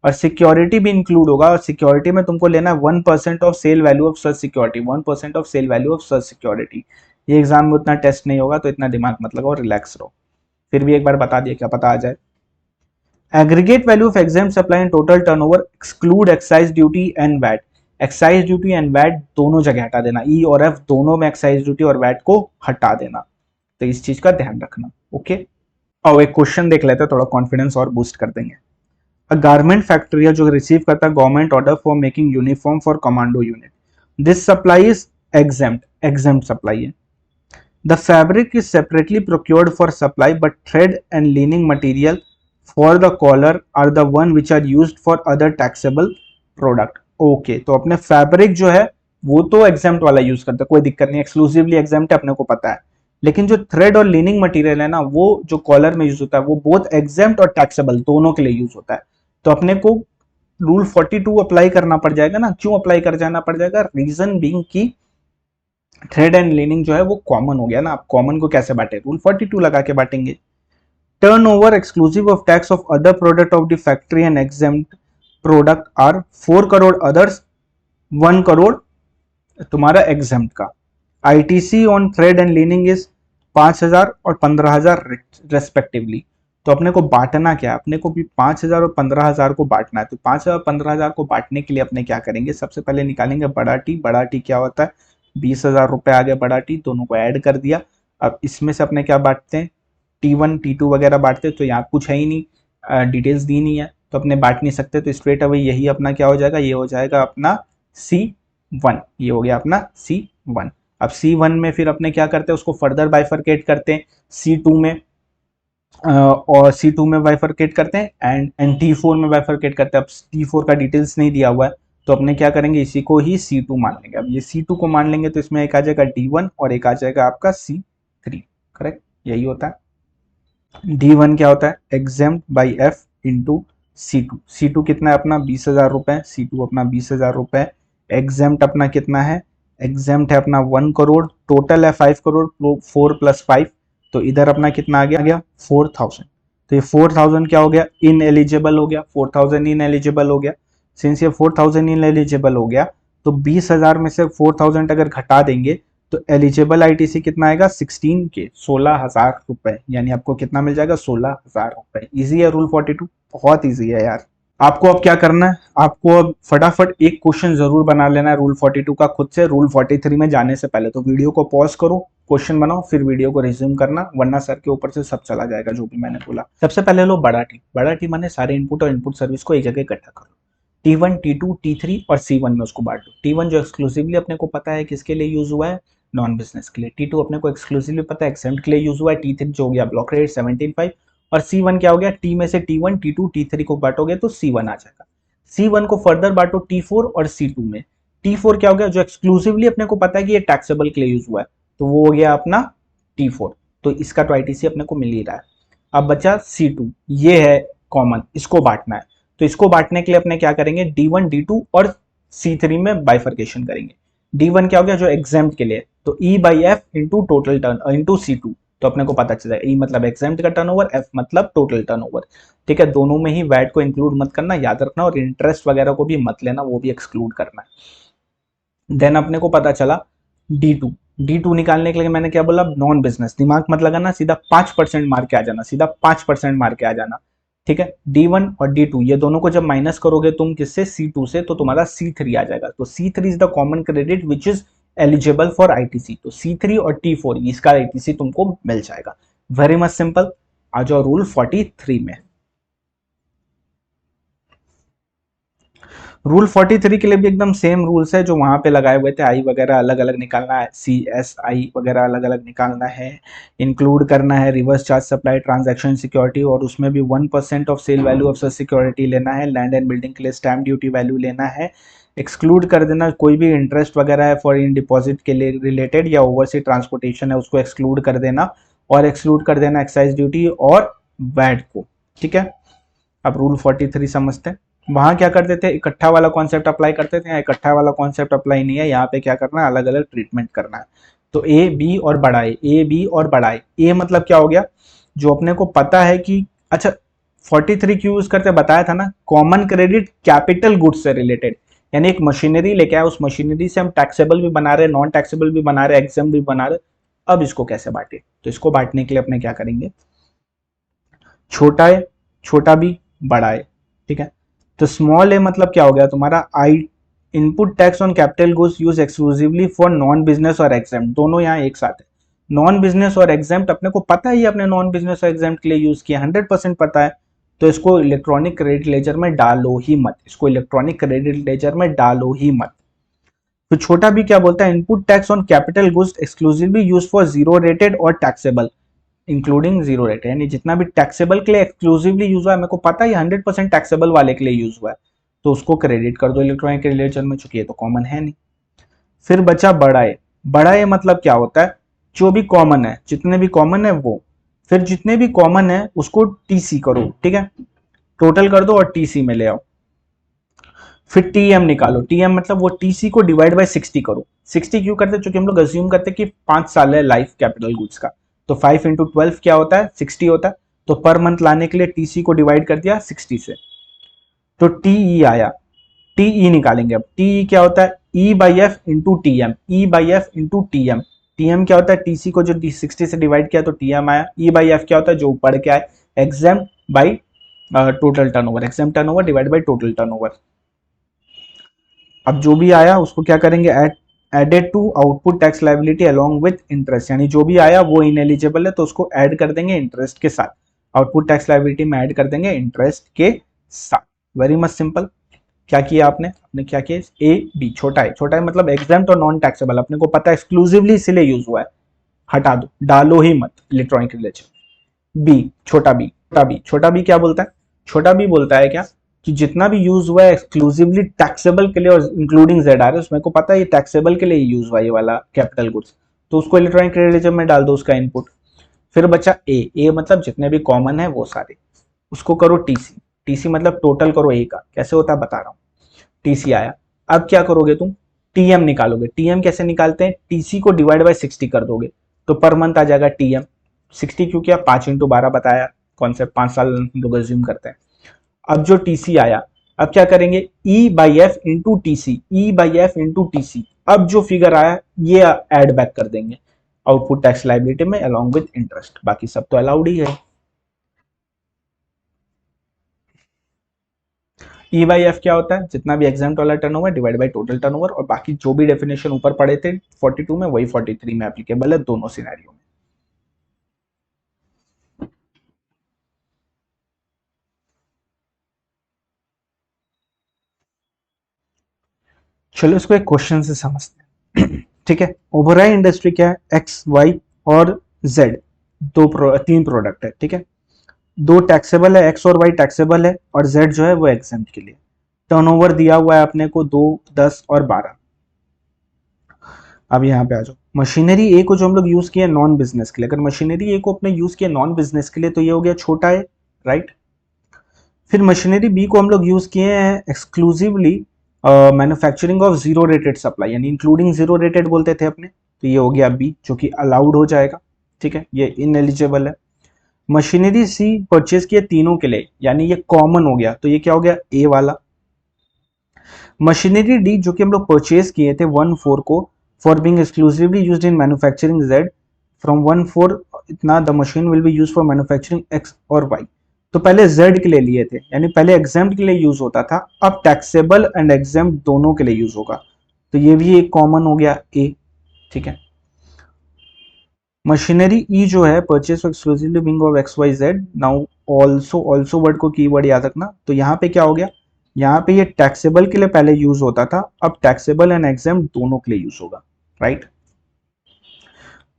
A: और सिक्योरिटी भी इंक्लूड होगा, और सिक्योरिटी में तुमको लेना है 1% of sale value of such security, 1% of sale value of such security. ये एग्जाम में उतना टेस्ट नहीं होगा, तो इतना दिमाग मत लगाओ, रिलैक्स रहो। फिर भी एक बार बता दिया, क्या पता आ जाए। Aggregate value of exempt supply and total turnover exclude excise duty and VAT. Excise duty and VAT दोनों जगह हटा देना, ई और एफ दोनों में एक्साइज ड्यूटी और वैट को हटा देना, तो इस चीज का ध्यान रखना। ओके, और एक क्वेश्चन देख लेते हैं, थोड़ा कॉन्फिडेंस और बूस्ट कर देंगे। अ गारमेंट फैक्ट्री जो रिसीव करता है government order for making uniform for commando unit, this supply is exempt, exempt supply है। The fabric is separately procured for supply but thread and lining material for the collar are the one which are used for other taxable product. Okay, तो अपने fabric जो है वो तो exempt वाला use करता है, कोई दिक्कत नहीं, एक्सक्लूसिवली एग्जाम्प्ट है, अपने को पता है। लेकिन जो थ्रेड और लीनिंग मटेरियल है ना, वो जो कॉलर में यूज होता है वो बोथ एग्जाम्प्ट और टैक्सेबल दोनों के लिए यूज होता है। तो अपने को रूल 42 अप्लाई करना पड़ जाएगा ना। क्यों अप्लाई कर जाना पड़ जाएगा? रीजन बीइंग की थ्रेड एंड लीनिंग जो है वो कॉमन हो गया ना। आप कॉमन को कैसे बांटे? रूल 42 लगा के बांटेंगे। Turnover exclusive of tax of other product of the factory and exempt product are 4 crore others, 1 crore तुम्हारा exempt का। ITC on thread and lining is 5,000 और 15,000 रेस्पेक्टिवली। तो अपने को बांटना क्या है? अपने को भी 5,000 और 15,000 को बांटना है। तो 5,000 15,000 को बांटने के लिए अपने क्या करेंगे? सबसे पहले निकालेंगे बड़ा टी। बड़ा टी क्या होता है? 20,000 रुपए आ गया बड़ा टी, दोनों को ऐड कर दिया। अब इसमें से अपने क्या बांटते हैं? T1 T2 वगैरह बांटते, तो यहाँ कुछ है ही नहीं, डिटेल्स दी नहीं है, तो अपने बांट नहीं सकते, तो स्ट्रेट अवे यही अपना क्या हो जाएगा? ये हो जाएगा अपना C1। ये हो गया अपना C1। अब C1 में फिर अपने क्या करते हैं? उसको फर्दर बाइफरकेट करते हैं C2 में, और C2 में बाइफरकेट करते हैं एंड T4 में बाइफरकेट करते हैं। अब T4 का डिटेल्स नहीं दिया हुआ है, तो अपने क्या करेंगे? इसी को ही C2 मान लेंगे। अब ये C2 को मान लेंगे तो इसमें एक आ जाएगा D1 और एक आ जाएगा आपका C3। करेक्ट, यही होता है। D1 क्या होता है? Exempt by F into C2। C2 कितना है अपना? 20,000 रुपए। C2 अपना 20,000 रुपए। एग्जेम्प्ट अपना कितना है? एग्जेम्प्ट है अपना 1 करोड़। टोटल है 5 करोड़, 4 + 5, तो इधर अपना कितना आ गया? 4,000। तो ये 4,000 क्या हो गया? इन एलिजिबल हो गया। 4,000 इन एलिजिबल हो गया। सिंस ये 4,000 इन एलिजिबल हो गया, तो 20,000 में से 4,000 अगर घटा देंगे तो एलिजिबल आईटीसी कितना आएगा? 16 के 16,000 रुपए, यानी आपको कितना मिल जाएगा? 16,000 रुपए। इजी है रूल 42, बहुत इजी है यार। आपको अब क्या करना है? आपको अब फटाफट एक क्वेश्चन जरूर बना लेना है रूल 42 का खुद से, रूल 43 में जाने से पहले। तो वीडियो को पॉज करो, क्वेश्चन बनाओ, फिर वीडियो को रिज्यूम करना, वरना सर के ऊपर से सब चला जाएगा जो भी मैंने बोला। सबसे पहले लो बड़ा टी। बड़ा टी माने सारे इनपुट और इनपुट सर्विस को एक जगह इकट्ठा करो। T1 T2 T3 और C1 में उसको बांट दो। T1 जो एक्सक्लूसिवली अपने को पता है किसके लिए यूज हुआ है? नॉन बिजनेस के लिए। T2 अपने को एक्सक्लूसिवली पता है एग्जेम्प्ट के लिए यूज हुआ है। T3 जो हो गया ब्लॉक रेट 17.5, और C1 क्या हो गया? T में से T1 T2 T3 को बांटोगे तो C1 आ जाएगा। C1 को फर्दर बांटो T4 और C2 में। T4 क्या हो गया? जो एक्सक्लूसिवली अपने को पता है कि ये टैक्सेबल के लिए यूज हुआ है, तो वो हो गया अपना T4। तो इसका तो आईटीसी अपने को मिल ही रहा है। अब बचा C2, ये है कॉमन, इसको बांटना है। तो इसको बांटने के लिए अपने क्या करेंगे? D1 D2 और C3 में बाइफर्केशन करेंगे। D1 क्या हो गया? जो एग्जेम्प्ट के लिए, तो E/F into total turn into C2, तो अपने को पता चल जाएगा। E मतलब एग्जेम्प्ट का टर्नओवर, F मतलब टोटल टर्नओवर। ठीक है, दोनों में ही वैट को इंक्लूड मत करना, याद रखना, और इंटरेस्ट वगैरह को भी मत लेना, वो भी एक्सक्लूड करना है। देन अपने को पता चला D2 निकालने के लिए मैंने क्या बोला? Non business. दिमाग मत लगाना, सीधा 5% मार के आ जाना, सीधा 5% मार के आ जाना। ठीक है, D1 और D2 ये दोनों को जब माइनस करोगे तुम किससे? C2 से, तो तुम्हारा C3 आ जाएगा। तो C3 is the common credit which is eligible for ITC. तो C3 और T4 इसका आईटीसी तुमको मिल जाएगा। Very much simple. आ जाओ रूल 43 में। रूल 43 के लिए भी एकदम सेम रूल्स है जो वहां पे लगाए हुए थे। आई वगैरह अलग अलग निकालना है, CSI वगैरह अलग अलग निकालना है, इंक्लूड करना है reverse charge supply transaction security, और उसमें भी 1% of sale value of such security लेना है। लैंड एंड बिल्डिंग के लिए स्टैम्प ड्यूटी वैल्यू लेना है। एक्सक्लूड कर देना कोई भी इंटरेस्ट वगैरह है फॉरेन डिपॉजिट के लिए रिलेटेड या ओवरसी ट्रांसपोर्टेशन है, उसको एक्सक्लूड कर देना, और एक्सक्लूड कर देना एक्साइज ड्यूटी और वैट को। ठीक है, अब रूल 43 समझते हैं। वहां क्या करते थे, इकट्ठा वाला कॉन्सेप्ट अप्लाई करते थे, यहाँ इकट्ठा वाला कॉन्सेप्ट अप्लाई नहीं है, यहाँ पे क्या करना है, अलग अलग ट्रीटमेंट करना है। तो ए बी और बड़ा ए बी और बड़ा ए मतलब क्या हो गया, जो अपने को पता है कि अच्छा 43 क्यों यूज करते बताया था ना, कॉमन क्रेडिट कैपिटल गुड्स से रिलेटेड, यानी एक मशीनरी लेके आए, उस मशीनरी से हम टैक्सेबल भी बना रहे, नॉन टैक्सेबल भी बना रहे, एग्जाम भी बना रहे। अब इसको कैसे बांटे, तो इसको बांटने के लिए अपने क्या करेंगे, छोटा ए छोटा बी बड़ा ए, ठीक है। तो स्मॉल ए मतलब क्या हो गया तुम्हारा, आई input tax on capital goods use exclusively for non business और एग्जाम, दोनों यहाँ एक साथ है। नॉन बिजनेस और एग्जाम अपने को पता ही, अपने नॉन बिजनेस और एग्जाम के लिए यूज किया, 100% पता है। तो इसको इलेक्ट्रॉनिक क्रेडिट लेजर में डालो ही मत, इसको इलेक्ट्रॉनिक क्रेडिट लेजर में डालो ही मत। तो छोटा भी क्या बोलता है, input tax on capital goods exclusively use for zero rated और टैक्सेबल इंक्लूडिंग जीरो रेटेड, यानी जितना भी टैक्सेबल के लिए एक्सक्लूसिवली यूज हुआ है, मेरे को पता है 100% टैक्सेबल वाले के लिए यूज हुआ है, तो उसको क्रेडिट कर दो इलेक्ट्रॉनिक क्रेडिट लेजर में, चूंकि ये तो कॉमन है नहीं। फिर बचा बड़ा ए, बड़ा ए मतलब क्या होता है, जो भी कॉमन है, जितने भी कॉमन है वो, फिर जितने भी कॉमन है उसको टीसी करो, ठीक है, टोटल कर दो और टीसी में ले आओ। फिर टीएम निकालो, टीएम मतलब वो टीसी को डिवाइड बाय 60 करो। 60 क्यों करते हैं, क्योंकि हम लोग अज्यूम करते हैं कि 5 साल है लाइफ कैपिटल गुड्स का, तो 5 इंटू 12 क्या होता है, 60 होता है। तो पर मंथ लाने के लिए टीसी को डिवाइड कर दिया 60 से, तो टीई आया, टीई निकालेंगे। अब टीई क्या होता है, E by F into T M, E by F into T M. TM क्या होता है, टीसी को जो 60 से डिवाइड किया तो टीएम आया। ई बाई एफ क्या होता है, जो ऊपर क्या है, exempt by total turnover, exempt turnover divide by total turnover. अब जो भी आया उसको क्या करेंगे, added to output tax liability along with interest, यानी जो भी आया वो इनएलिजिबल है तो उसको ऐड कर देंगे इंटरेस्ट के साथ, आउटपुट टैक्स लायबिलिटी में ऐड कर देंगे इंटरेस्ट के साथ। Very much simple. क्या किया आपने, आपने क्या किया, ए बी, छोटा है, छोटा है मतलब एग्जाम्प्ट और नॉन टैक्सेबल, अपने को पता है एक्सक्लूसिवली इसीलिए यूज हुआ है, हटा दो, डालो ही मत इलेक्ट्रॉनिक रिलेशन। बी, छोटा बी, छोटा बी, छोटा बी क्या बोलता है, छोटा बी बोलता है क्या, कि जितना भी यूज हुआ है एक्सक्लूसिवली टैक्सेबल के लिए और इंक्लूडिंग जेड आर एस, मेरे को पता है ये टैक्सेबल के लिए यूज हुआ ये वाला कैपिटल गुड्स, तो उसको इलेक्ट्रॉनिक क्रेडिट में डाल दो उसका इनपुट। फिर बचा ए मतलब जितने भी कॉमन है वो सारे, उसको करो टीसी, टीसी मतलब टोटल करो ए का, कैसे होता है बता रहा हूँ। टीसी आया, अब क्या करोगे तुम, टीएम निकालोगे। टीएम कैसे निकालते हैं, टीसी को डिवाइड बाय 60 कर दोगे तो पर मंथ आ जाएगा टीएम 60, क्यों किया, 5 इंटू 12 बताया कॉन्सेप्ट, 5 साल लोग अज्यूम करते हैं। अब जो टीसी आया, अब क्या करेंगे, E by F into TC, E by F into TC. अब जो फिगर आया ये ऐड बैक कर देंगे आउटपुट टैक्स लायबिलिटी में अलॉन्ग विद इंटरेस्ट, बाकी सब तो अलाउड ही है। ई बाई एफ क्या होता है, जितना भी एग्जाम्प्ट वाला turnover divide by total turnover, और बाकी जो भी डेफिनेशन ऊपर पढ़े थे 42 में वही 43 में एप्लीकेबल है दोनों सिनेरियो में। चलो इसको एक क्वेश्चन से समझते हैं ठीक है। ओबराई इंडस्ट्री क्या है, एक्स वाई और जेड, तीन प्रोडक्ट है, ठीक है। दो टैक्सेबल है, एक्स और वाई टैक्सेबल है और जेड जो है वो एग्जाम्प्ट के लिए। टर्नओवर दिया हुआ है अपने को 2, 10 और 12। अब यहाँ पे आ जाओ, मशीनरी ए को जो हम लोग यूज किए नॉन बिजनेस के लिए, अगर मशीनरी ए को अपने यूज किया नॉन बिजनेस के लिए तो ये हो गया छोटा है, राइट। फिर मशीनरी बी को हम लोग यूज किए हैं exclusively manufacturing of zero rated supply, यानी इंक्लूडिंग जीरो रेटेड बोलते थे अपने, तो ये हो गया बी जो कि अलाउड हो जाएगा, ठीक है, ये इनएलिजिबल है। मशीनरी सी परचेज किए तीनों के लिए, यानी ये कॉमन हो गया, तो ये क्या हो गया ए वाला। मशीनरी डी जो कि हम लोग परचेज किए थे 1/4 को for being exclusively used in manufacturing Z, from 1/4 इतना the machine will be used for manufacturing x और वाई। तो पहले जेड के लिए लिए थे, यानी पहले एग्जाम्प्ट के लिए यूज होता था, अब टैक्सेबल एंड एग्जाम्प्ट दोनों के लिए यूज होगा, तो ये भी एक कॉमन हो गया ए, ठीक है। मशीनरी ई जो है purchase exclusively being of X Y Z, now also, also word को कीवर्ड याद रखना, तो यहाँ पे क्या हो गया, यहाँ पे ये टैक्सेबल के लिए पहले यूज होता था, अब टैक्सेबल एंड एग्जाम्प्ट दोनों के लिए यूज होगा, राइट।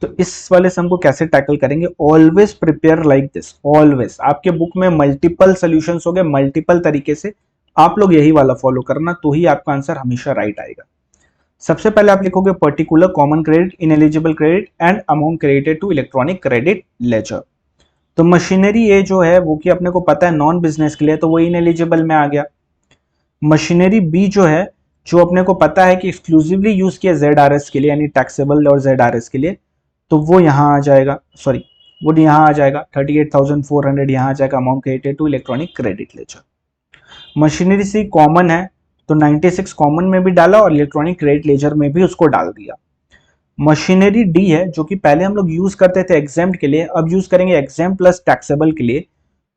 A: तो इस वाले सम को कैसे टैकल करेंगे, always prepare like this, always. आपके बुक में मल्टीपल सॉल्यूशंस हो गए मल्टीपल तरीके से, आप लोग यही वाला फॉलो करना, तो ही आपका आंसर हमेशा राइट आएगा। सबसे पहले आप लिखोगे particular common credit, ineligible credit and amount credited to electronic credit ledger. तो मशीनरी ए जो है वो कि अपने को पता है नॉन बिजनेस के लिए, तो वो इनएलिजिबल में आ गया। मशीनरी बी जो है, जो अपने को पता है कि एक्सक्लूसिवली यूज किया ZRS के लिए यानी टैक्सेबल और ZRS के लिए, तो वो यहाँ आ जाएगा, सॉरी वो यहाँ आ जाएगा 38,400 यहाँ आ जाएगा amount credited to electronic credit ledger. Machinery C common है तो 96 कॉमन में भी डाला और इलेक्ट्रॉनिक क्रेडिट लेजर में भी उसको डाल दिया। मशीनरी डी है जो कि पहले हम लोग यूज करते थे एग्जेम्प्ट के लिए, अब यूज करेंगे एग्जेम्प्ट प्लस टैक्सेबल के लिए,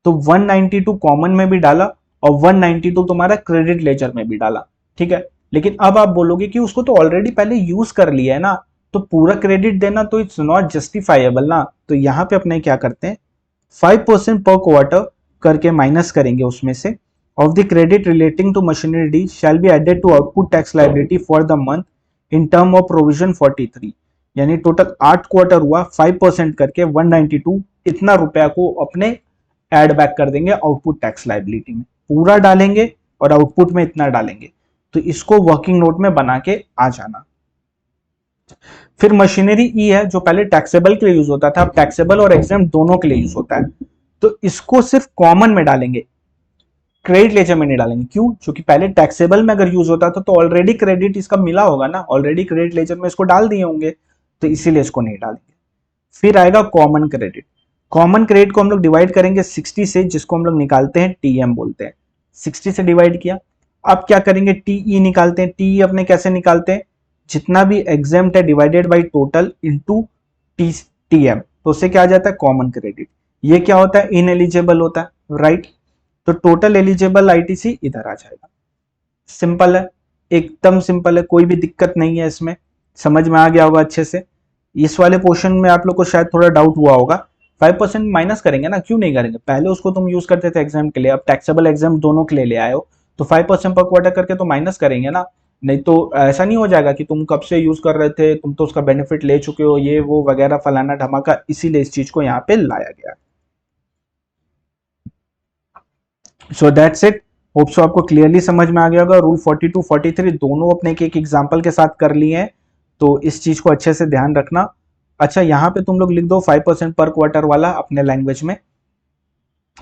A: तो 192 कॉमन में भी डाला और 192 तुम्हारा क्रेडिट लेजर में भी डाला, ठीक है। लेकिन अब आप बोलोगे कि उसको तो ऑलरेडी पहले यूज कर लिया है ना, तो पूरा क्रेडिट देना तो इट्स नॉट जस्टिफाइबल ना, तो यहां पे अपने क्या करते हैं 5% पर क्वार्टर करके माइनस करेंगे उसमें से, of the credit relating to machinery D shall be added to output tax liability for the month in term of provision 43, यानी टोटल 8 क्वार्टर हुआ, 5% करके 192 इतना रुपया को अपने ऐड बैक कर देंगे आउटपुट टैक्स लायबिलिटी में, पूरा डालेंगे और आउटपुट में इतना डालेंगे, तो इसको वर्किंग नोट में बना के आ जाना। फिर मशीनरी ई है जो पहले टैक्सेबल के लिए यूज होता था, अब टैक्सेबल और एग्जेम्प्ट दोनों के लिए यूज होता है, तो इसको सिर्फ कॉमन में डालेंगे, क्रेडिट लेजर में नहीं डालेंगे। क्यों? क्योंकि पहले टैक्सेबल में अगर यूज होता था तो ऑलरेडी क्रेडिट इसका मिला होगा ना, ऑलरेडी क्रेडिट लेजर में इसको डाल दिए होंगे, तो इसीलिए इसको नहीं डालेंगे। फिर आएगा कॉमन क्रेडिट। कॉमन क्रेडिट को हम लोग डिवाइड करेंगे 60 से, जिसको हम लोग निकालते हैं टीएम बोलते हैं। 60 से डिवाइड किया, अब क्या करेंगे टीई निकालते हैं। टीई अपने कैसे निकालते हैं, जितना भी एग्जेम्प्ट है divided by total into TM, तो उससे क्या आ जाता है कॉमन क्रेडिट। ये क्या होता है इनएलिजिबल होता है, राइट। तो टोटल एलिजिबल आईटीसी इधर आ जाएगा। सिंपल है, एकदम सिंपल है, कोई भी दिक्कत नहीं है इसमें, समझ में आ गया होगा अच्छे से। इस वाले पोर्शन में आप लोग को शायद थोड़ा डाउट हुआ होगा, 5% माइनस करेंगे ना, क्यों नहीं करेंगे, पहले उसको तुम यूज करते थे एग्जाम के लिए, अब टैक्सेबल एग्जाम दोनों के लिए ले आए हो, तो 5% पर क्वार्टर करके तो माइनस करेंगे ना, नहीं तो ऐसा नहीं हो जाएगा कि तुम कब से यूज कर रहे थे, तुम तो उसका बेनिफिट ले चुके हो, ये वो वगैरह फलाना धमाका, इसीलिए इस चीज को यहाँ पे लाया गया। So that's it, hope so आपको क्लियरली समझ में आ गया होगा। रूल 42 43 दोनों अपने एक एग्जांपल के साथ कर लिए हैं, तो इस चीज को अच्छे से ध्यान रखना। अच्छा यहाँ पे तुम लोग लिख दो 5% पर क्वार्टर वाला अपने लैंग्वेज में,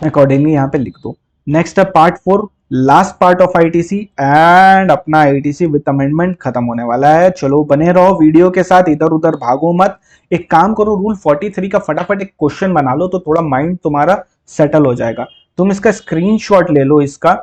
A: अकॉर्डिंगली यहाँ पे लिख दो। नेक्स्ट है part 4, last part of ITC, and अपना आईटीसी विद अमेंडमेंट खत्म होने वाला है। चलो बने रहो वीडियो के साथ, इधर उधर भागो मत। एक काम करो, रूल 43 का फटाफट एक क्वेश्चन बना लो, तो थोड़ा माइंड तुम्हारा सेटल हो जाएगा। तुम इसका स्क्रीनशॉट ले लो, इसका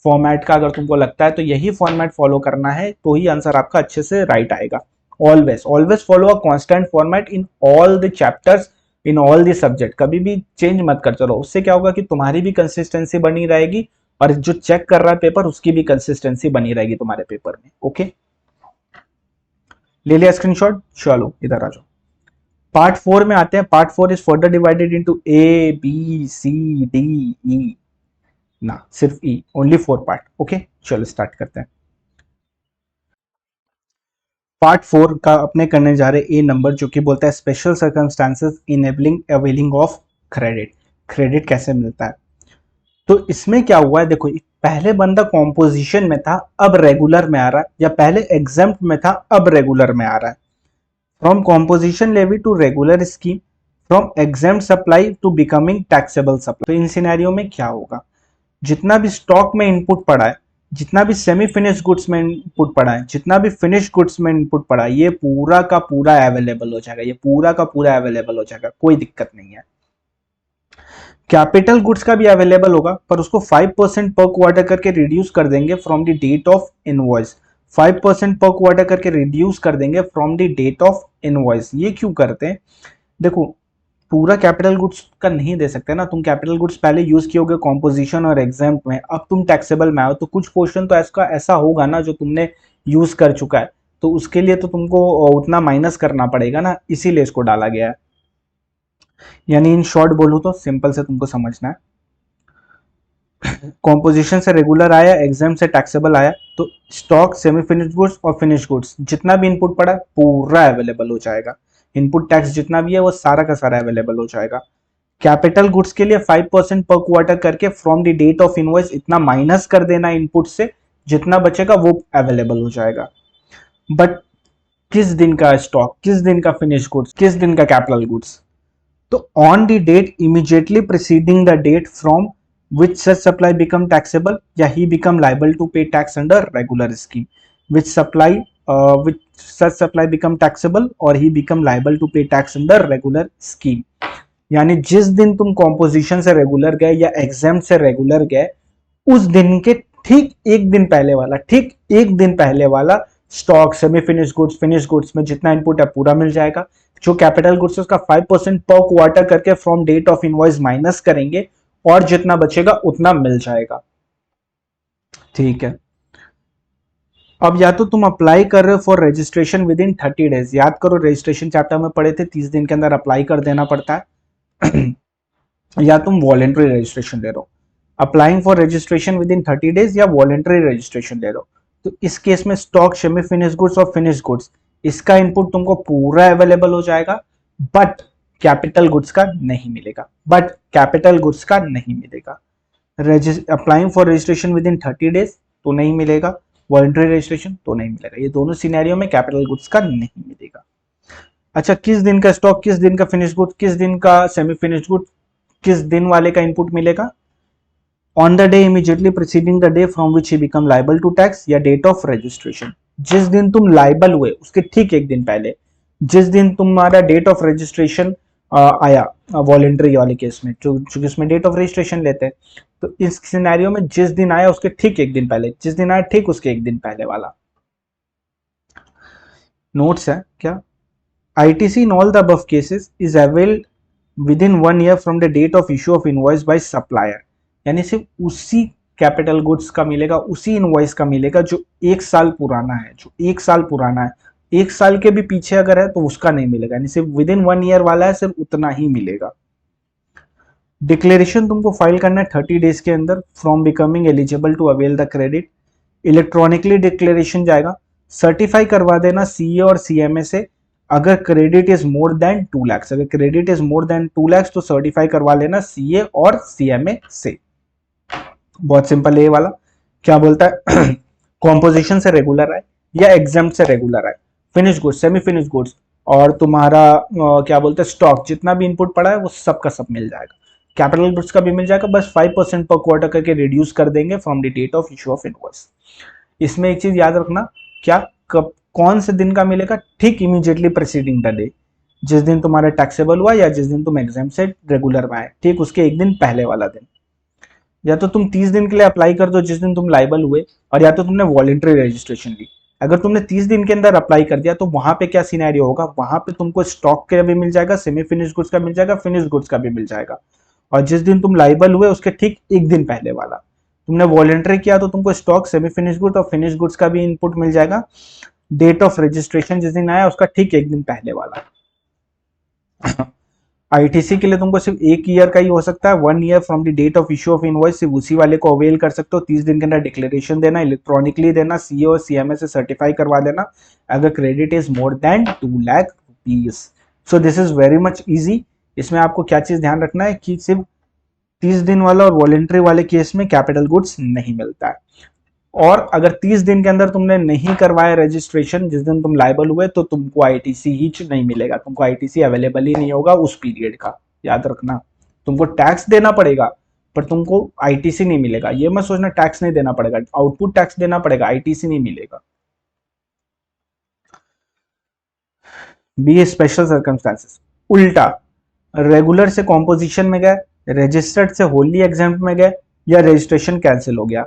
A: फॉर्मेट का, अगर तुमको लगता है तो यही फॉर्मेट फॉलो करना है, तो ही आंसर आपका अच्छे से राइट आएगा। Always always follow a constant format in all the chapters, in all the subject, कभी भी चेंज मत कर चलो। उससे क्या होगा कि तुम्हारी भी कंसिस्टेंसी बनी रहेगी और जो चेक कर रहा है पेपर उसकी भी कंसिस्टेंसी बनी रहेगी तुम्हारे पेपर में। ओके, ले लिया स्क्रीनशॉट, चलो इधर आ जाओ। पार्ट 4 में आते हैं। Part 4 is further divided into A B C D E, ना सिर्फ ई, ओनली 4 पार्ट। ओके चलो स्टार्ट करते हैं। पार्ट 4 का अपने करने जा रहे ए नंबर, जो कि बोलता है special circumstances enabling availing of credit. Credit कैसे मिलता है, तो इसमें क्या हुआ है देखो, पहले बंदा कॉम्पोजिशन में था अब रेगुलर में आ रहा है, या पहले एग्जाम्प्ट में था अब रेगुलर में आ रहा है। From composition levy to regular scheme, from exempt supply to becoming taxable supply. तो इन सिनेरियो में क्या होगा, जितना भी स्टॉक में इनपुट पड़ा है, जितना भी सेमी फिनिश गुड्स में इनपुट पड़ा है, जितना भी फिनिश गुड्स में इनपुट पड़ा है, ये पूरा का पूरा अवेलेबल हो जाएगा, ये पूरा का पूरा अवेलेबल हो जाएगा, कोई दिक्कत नहीं है। कैपिटल गुड्स का भी अवेलेबल होगा, पर उसको 5% पर क्वार्टर करके रिड्यूस कर देंगे from the date of invoice. 5% पर क्वार्टर करके रिड्यूस कर देंगे from the date of invoice. ये क्यों करते हैं, देखो पूरा कैपिटल गुड्स का नहीं दे सकते ना, तुम कैपिटल गुड्स पहले यूज किए होगे कॉम्पोजिशन और एग्जाम्प्ट में, अब तुम टैक्सेबल में आओ, तो कुछ पोर्शन तो ऐसा ऐसा होगा ना जो तुमने यूज कर चुका है, तो उसके लिए तो तुमको उतना माइनस करना पड़ेगा ना, इसीलिए इसको डाला गया है। यानी इन शॉर्ट बोलूं तो सिंपल से तुमको समझना है, कॉम्पोजिशन से रेगुलर आया, एग्जाम से टैक्सेबल आया, तो स्टॉक, सेमी फिनिश गुड्स और फिनिश गुड्स जितना भी इनपुट पड़ा पूरा अवेलेबल हो जाएगा। इनपुट टैक्स जितना भी है वो सारा का सारा अवेलेबल हो जाएगा। कैपिटल गुड्स के लिए 5% पर क्वार्टर करके from the date of invoice इतना माइनस कर देना इनपुट से, जितना बचेगा वो अवेलेबल हो जाएगा। बट किस दिन का स्टॉक, किस दिन का फिनिश गुड्स, किस दिन का कैपिटल गुड्स, तो on the date immediately preceding the date from which such supply become taxable, या he become liable to pay tax under regular scheme. Which supply which such supply become taxable और he become liable to pay tax under regular scheme. यानी जिस दिन तुम composition से regular गए या exam से रेगुलर गए, उस दिन के ठीक एक दिन पहले वाला, ठीक एक दिन पहले वाला stock, semi finish goods, finish goods में जितना इनपुट है पूरा मिल जाएगा. जो कैपिटल गुड्स है उसका 5% पर क्वार्टर करके from date of invoice minus करेंगे और जितना बचेगा उतना मिल जाएगा. ठीक है. अब या तो तुम अप्लाई कर रहे हो for registration with in 30 days. याद करो रजिस्ट्रेशन चैप्टर में पढ़े थे 30 दिन के अंदर अप्लाई कर देना पड़ता है. या तुम वॉलेंट्री रजिस्ट्रेशन ले रहे हो. Applying for registration with in 30 days या वॉलेंट्री रजिस्ट्रेशन ले रहे हो. तो इस केस में स्टॉक, सेमी फिनिश गुड्स और फिनिश गुड्स, इसका इनपुट तुमको पूरा अवेलेबल हो जाएगा, बट कैपिटल गुड्स का नहीं मिलेगा. बट कैपिटल गुड्स का नहीं मिलेगा. Applying for registration with in 30 days तो नहीं मिलेगा, वॉलंटरी रजिस्ट्रेशन तो नहीं मिलेगा. ये दोनों सिनेरियो में कैपिटल गुड्स का नहीं मिलेगा. अच्छा, किस दिन का स्टॉक, किस दिन का फिनिश गुड, किस दिन का सेमी फिनिश गुड, किस दिन वाले का इनपुट मिलेगा? On the day immediately preceding the day from which he become liable to tax या डेट ऑफ रजिस्ट्रेशन. जिस दिन तुम लाइबल हुए उसके ठीक एक दिन पहले, जिस दिन तुम्हारा डेट ऑफ रजिस्ट्रेशन आया वॉलेंट्री वाले केस में, चूंकि इसमें डेट ऑफ रजिस्ट्रेशन लेते हैं, तो इस सिनेरियो में जिस दिन आया उसके ठीक एक दिन पहले, जिस दिन आया ठीक उसके एक दिन पहले वाला. नोट्स है क्या? ITC in all the above cases is availed within 1 year from the date of issue of invoice by supplier. यानी सिर्फ उसी कैपिटल गुड्स का मिलेगा, उसी इनवॉइस का मिलेगा जो एक साल पुराना है, जो एक साल पुराना है. एक साल के भी पीछे अगर है तो उसका नहीं मिलेगा. यानी सिर्फ विद इन 1 ईयर वाला है, सिर्फ उतना ही मिलेगा. डिक्लेरेशन तुमको फाइल करना है 30 डेज के अंदर from becoming eligible to avail the credit. Electronically declaration जाएगा. सर्टिफाई करवा देना सीए और सीएमए से. अगर credit is more than 2 lakh, अगर credit is more than 2 lakh तो सर्टिफाई करवा लेना सीए और सीएमए से. बहुत सिंपल है ये वाला. क्या बोलता है? कॉम्पोजिशन से रेगुलर आए या एग्जाम से रेगुलर आए, finish goods, semi finish goods और तुम्हारा क्या बोलते हैं स्टॉक, जितना भी इनपुट पड़ा है वो सब का सब मिल जाएगा. कैपिटल गुड्स का भी मिल जाएगा, बस 5% पर क्वार्टर करके रिड्यूस कर देंगे from the date of issue of invoice. इसमें एक चीज याद रखना, क्या कब कौन से दिन का मिलेगा? ठीक इमीडिएटली प्रीसीडिंग द डे, जिस दिन तुम्हारा टैक्सेबल हुआ या जिस दिन तुम एग्जाम से रेगुलर में आए, ठीक उसके एक दिन पहले वाला दिन. या तो तुम 30 दिन के लिए अप्लाई कर दो जिस दिन तुम लाइबल हुए, और या तो तुमने वॉलेंट्री रजिस्ट्रेशन ली. अगर तुमने 30 दिन के अंदर अप्लाई कर दिया तो वहां पे क्या सिनेरियो होगा? वहां पे तुमको स्टॉक का भी मिल जाएगा, सेमी फिनिश गुड्स का मिल जाएगा, फिनिश गुड्स का भी मिल जाएगा. और जिस दिन तुम लाइबल हुए उसके ठीक एक दिन पहले वाला तुमने वॉलेंट्री किया तो तुमको स्टॉक, सेमी फिनिश गुड्स और फिनिश गुड्स का भी इनपुट मिल जाएगा. डेट ऑफ रजिस्ट्रेशन जिस दिन आया उसका ठीक एक दिन पहले वाला. आईटीसी के लिए तुमको सिर्फ एक ईयर का ही हो सकता है, 1 year from the date of issue of invoice, सिर्फ उसी वाले को अवेल कर सकते हो. 30 दिन के अंदर डिक्लेरेशन देना, इलेक्ट्रॉनिकली देना, सीए और सीएमए से सर्टिफाई करवा देना अगर credit is more than 2 lakh rupees. So this is very much easy. इसमें आपको क्या चीज ध्यान रखना है कि सिर्फ 30 दिन वाला और वॉलेंट्री वाले केस में कैपिटल गुड्स नहीं मिलता है. और अगर 30 दिन के अंदर तुमने नहीं करवाया रजिस्ट्रेशन जिस दिन तुम लाइबल हुए तो तुमको आईटीसी ही नहीं मिलेगा, तुमको आईटीसी अवेलेबल ही नहीं होगा उस पीरियड का. याद रखना, तुमको टैक्स देना पड़ेगा पर तुमको आईटीसी नहीं मिलेगा. ये मत सोचना टैक्स नहीं देना पड़ेगा, आउटपुट टैक्स देना पड़ेगा, आईटीसी नहीं मिलेगा. B special circumstances. उल्टा, रेगुलर से कॉम्पोजिशन में गए, रजिस्टर्ड से होली एग्जाम में गए या रजिस्ट्रेशन कैंसिल हो गया.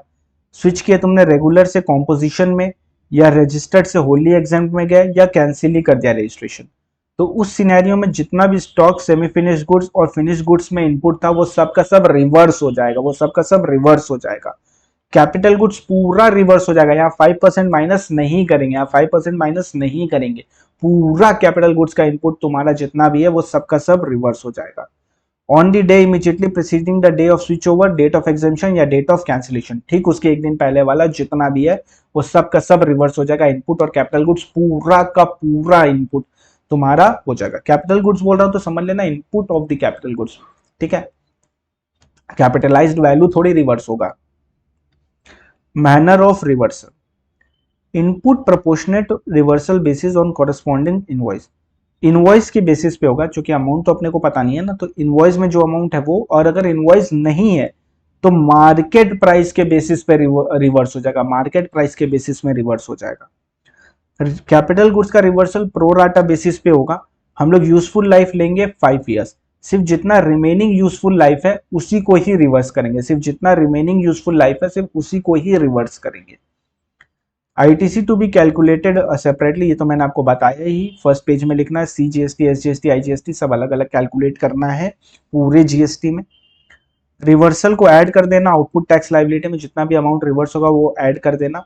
A: स्विच किया तुमने रेगुलर से कॉम्पोजिशन में या रजिस्टर्ड से होली एग्जाम में गए या कैंसिल ही कर दिया रजिस्ट्रेशन, तो उस सिनेरियो में जितना भी स्टॉक, सेमी फिनिश गुड्स और फिनिश गुड्स में इनपुट था वो सब का सब रिवर्स हो जाएगा, वो सब का सब रिवर्स हो जाएगा. कैपिटल गुड्स पूरा रिवर्स हो जाएगा. यहाँ 5% माइनस नहीं करेंगे, यहाँ 5% माइनस नहीं करेंगे. पूरा कैपिटल गुड्स का इनपुट तुम्हारा जितना भी है वो सब का सब रिवर्स हो जाएगा. On the day immediately preceding the day of switch over, date of exemption या डेट ऑफ कैंसिलेशन, ठीक उसके एक दिन पहले वाला जितना भी है वो सब का सब रिवर्स हो जाएगा. इनपुट और कैपिटल गुड्स पूरा का पूरा इनपुट तुम्हारा हो जाएगा. कैपिटल गुड्स बोल रहा हूं तो समझ लेना input of the capital goods, ठीक है. कैपिटलाइज्ड वैल्यू थोड़ी रिवर्स होगा. Manner of reversal. Input proportionate reversal basis on corresponding invoice. Invoice की बेसिस पे होगा, क्योंकि अमाउंट तो अपने को पता नहीं है ना, तो इनवॉइस में जो अमाउंट है वो, और अगर इनवॉइस नहीं है तो मार्केट प्राइस के बेसिस पे रिवर्स हो जाएगा, मार्केट प्राइस के बेसिस में रिवर्स हो जाएगा। कैपिटल गुड्स का रिवर्सल प्रो राटा बेसिस पे होगा। हम लोग यूजफुल लाइफ लेंगे 5 ईयर्स, सिर्फ जितना रिमेनिंग यूजफुल लाइफ है उसी को ही रिवर्स करेंगे, सिर्फ जितना रिमेनिंग यूजफुल लाइफ है सिर्फ उसी को ही रिवर्स करेंगे। ITC to be calculated separately, ये तो मैंने आपको बताया ही, फर्स्ट पेज में लिखना है। C GST, S GST, I GST सब अलग अलग कैलकुलेट करना है पूरे जीएसटी में। रिवर्सल को ऐड कर देना, आउटपुट टैक्स लायबिलिटी में जितना भी अमाउंट रिवर्स होगा वो ऐड कर देना।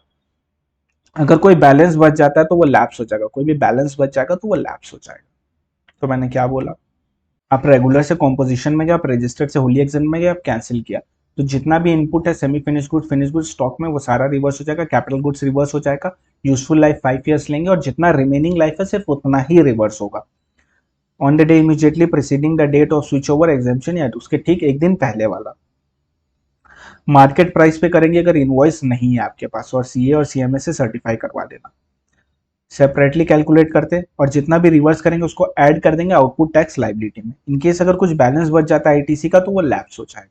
A: अगर कोई बैलेंस बच जाता है तो वो लैप्स हो जाएगा, कोई भी बैलेंस बच जाएगा तो वो लैप्स हो जाएगा। तो मैंने क्या बोला, आप रेगुलर से कॉम्पोजिशन में गए, आप रजिस्टर्ड से होली एग्जाम में गए, आप कैंसिल किया, तो जितना भी इनपुट है semi finish good, finish good stock में, वो सारा रिवर्स हो जाएगा, कैपिटल गुड्स रिवर्स हो जाएगा। यूजफुल लाइफ 5 ईयर्स लेंगे और जितना रिमेनिंग लाइफ है सिर्फ उतना ही रिवर्स होगा। On the day immediately preceding the date of switch over exemption, या उसके ठीक एक दिन पहले वाला। मार्केट प्राइस पे करेंगे अगर इनवॉइस नहीं है आपके पास, और सीए और सीएमए से सर्टिफाई करवा देना। सेपरेटली कैलकुलेट करते और जितना भी रिवर्स करेंगे उसको ऐड कर देंगे आउटपुट टैक्स लायबिलिटी में। इनकेस अगर कुछ बैलेंस बच जाता है आईटीसी का तो वो लैप्स हो जाएगा।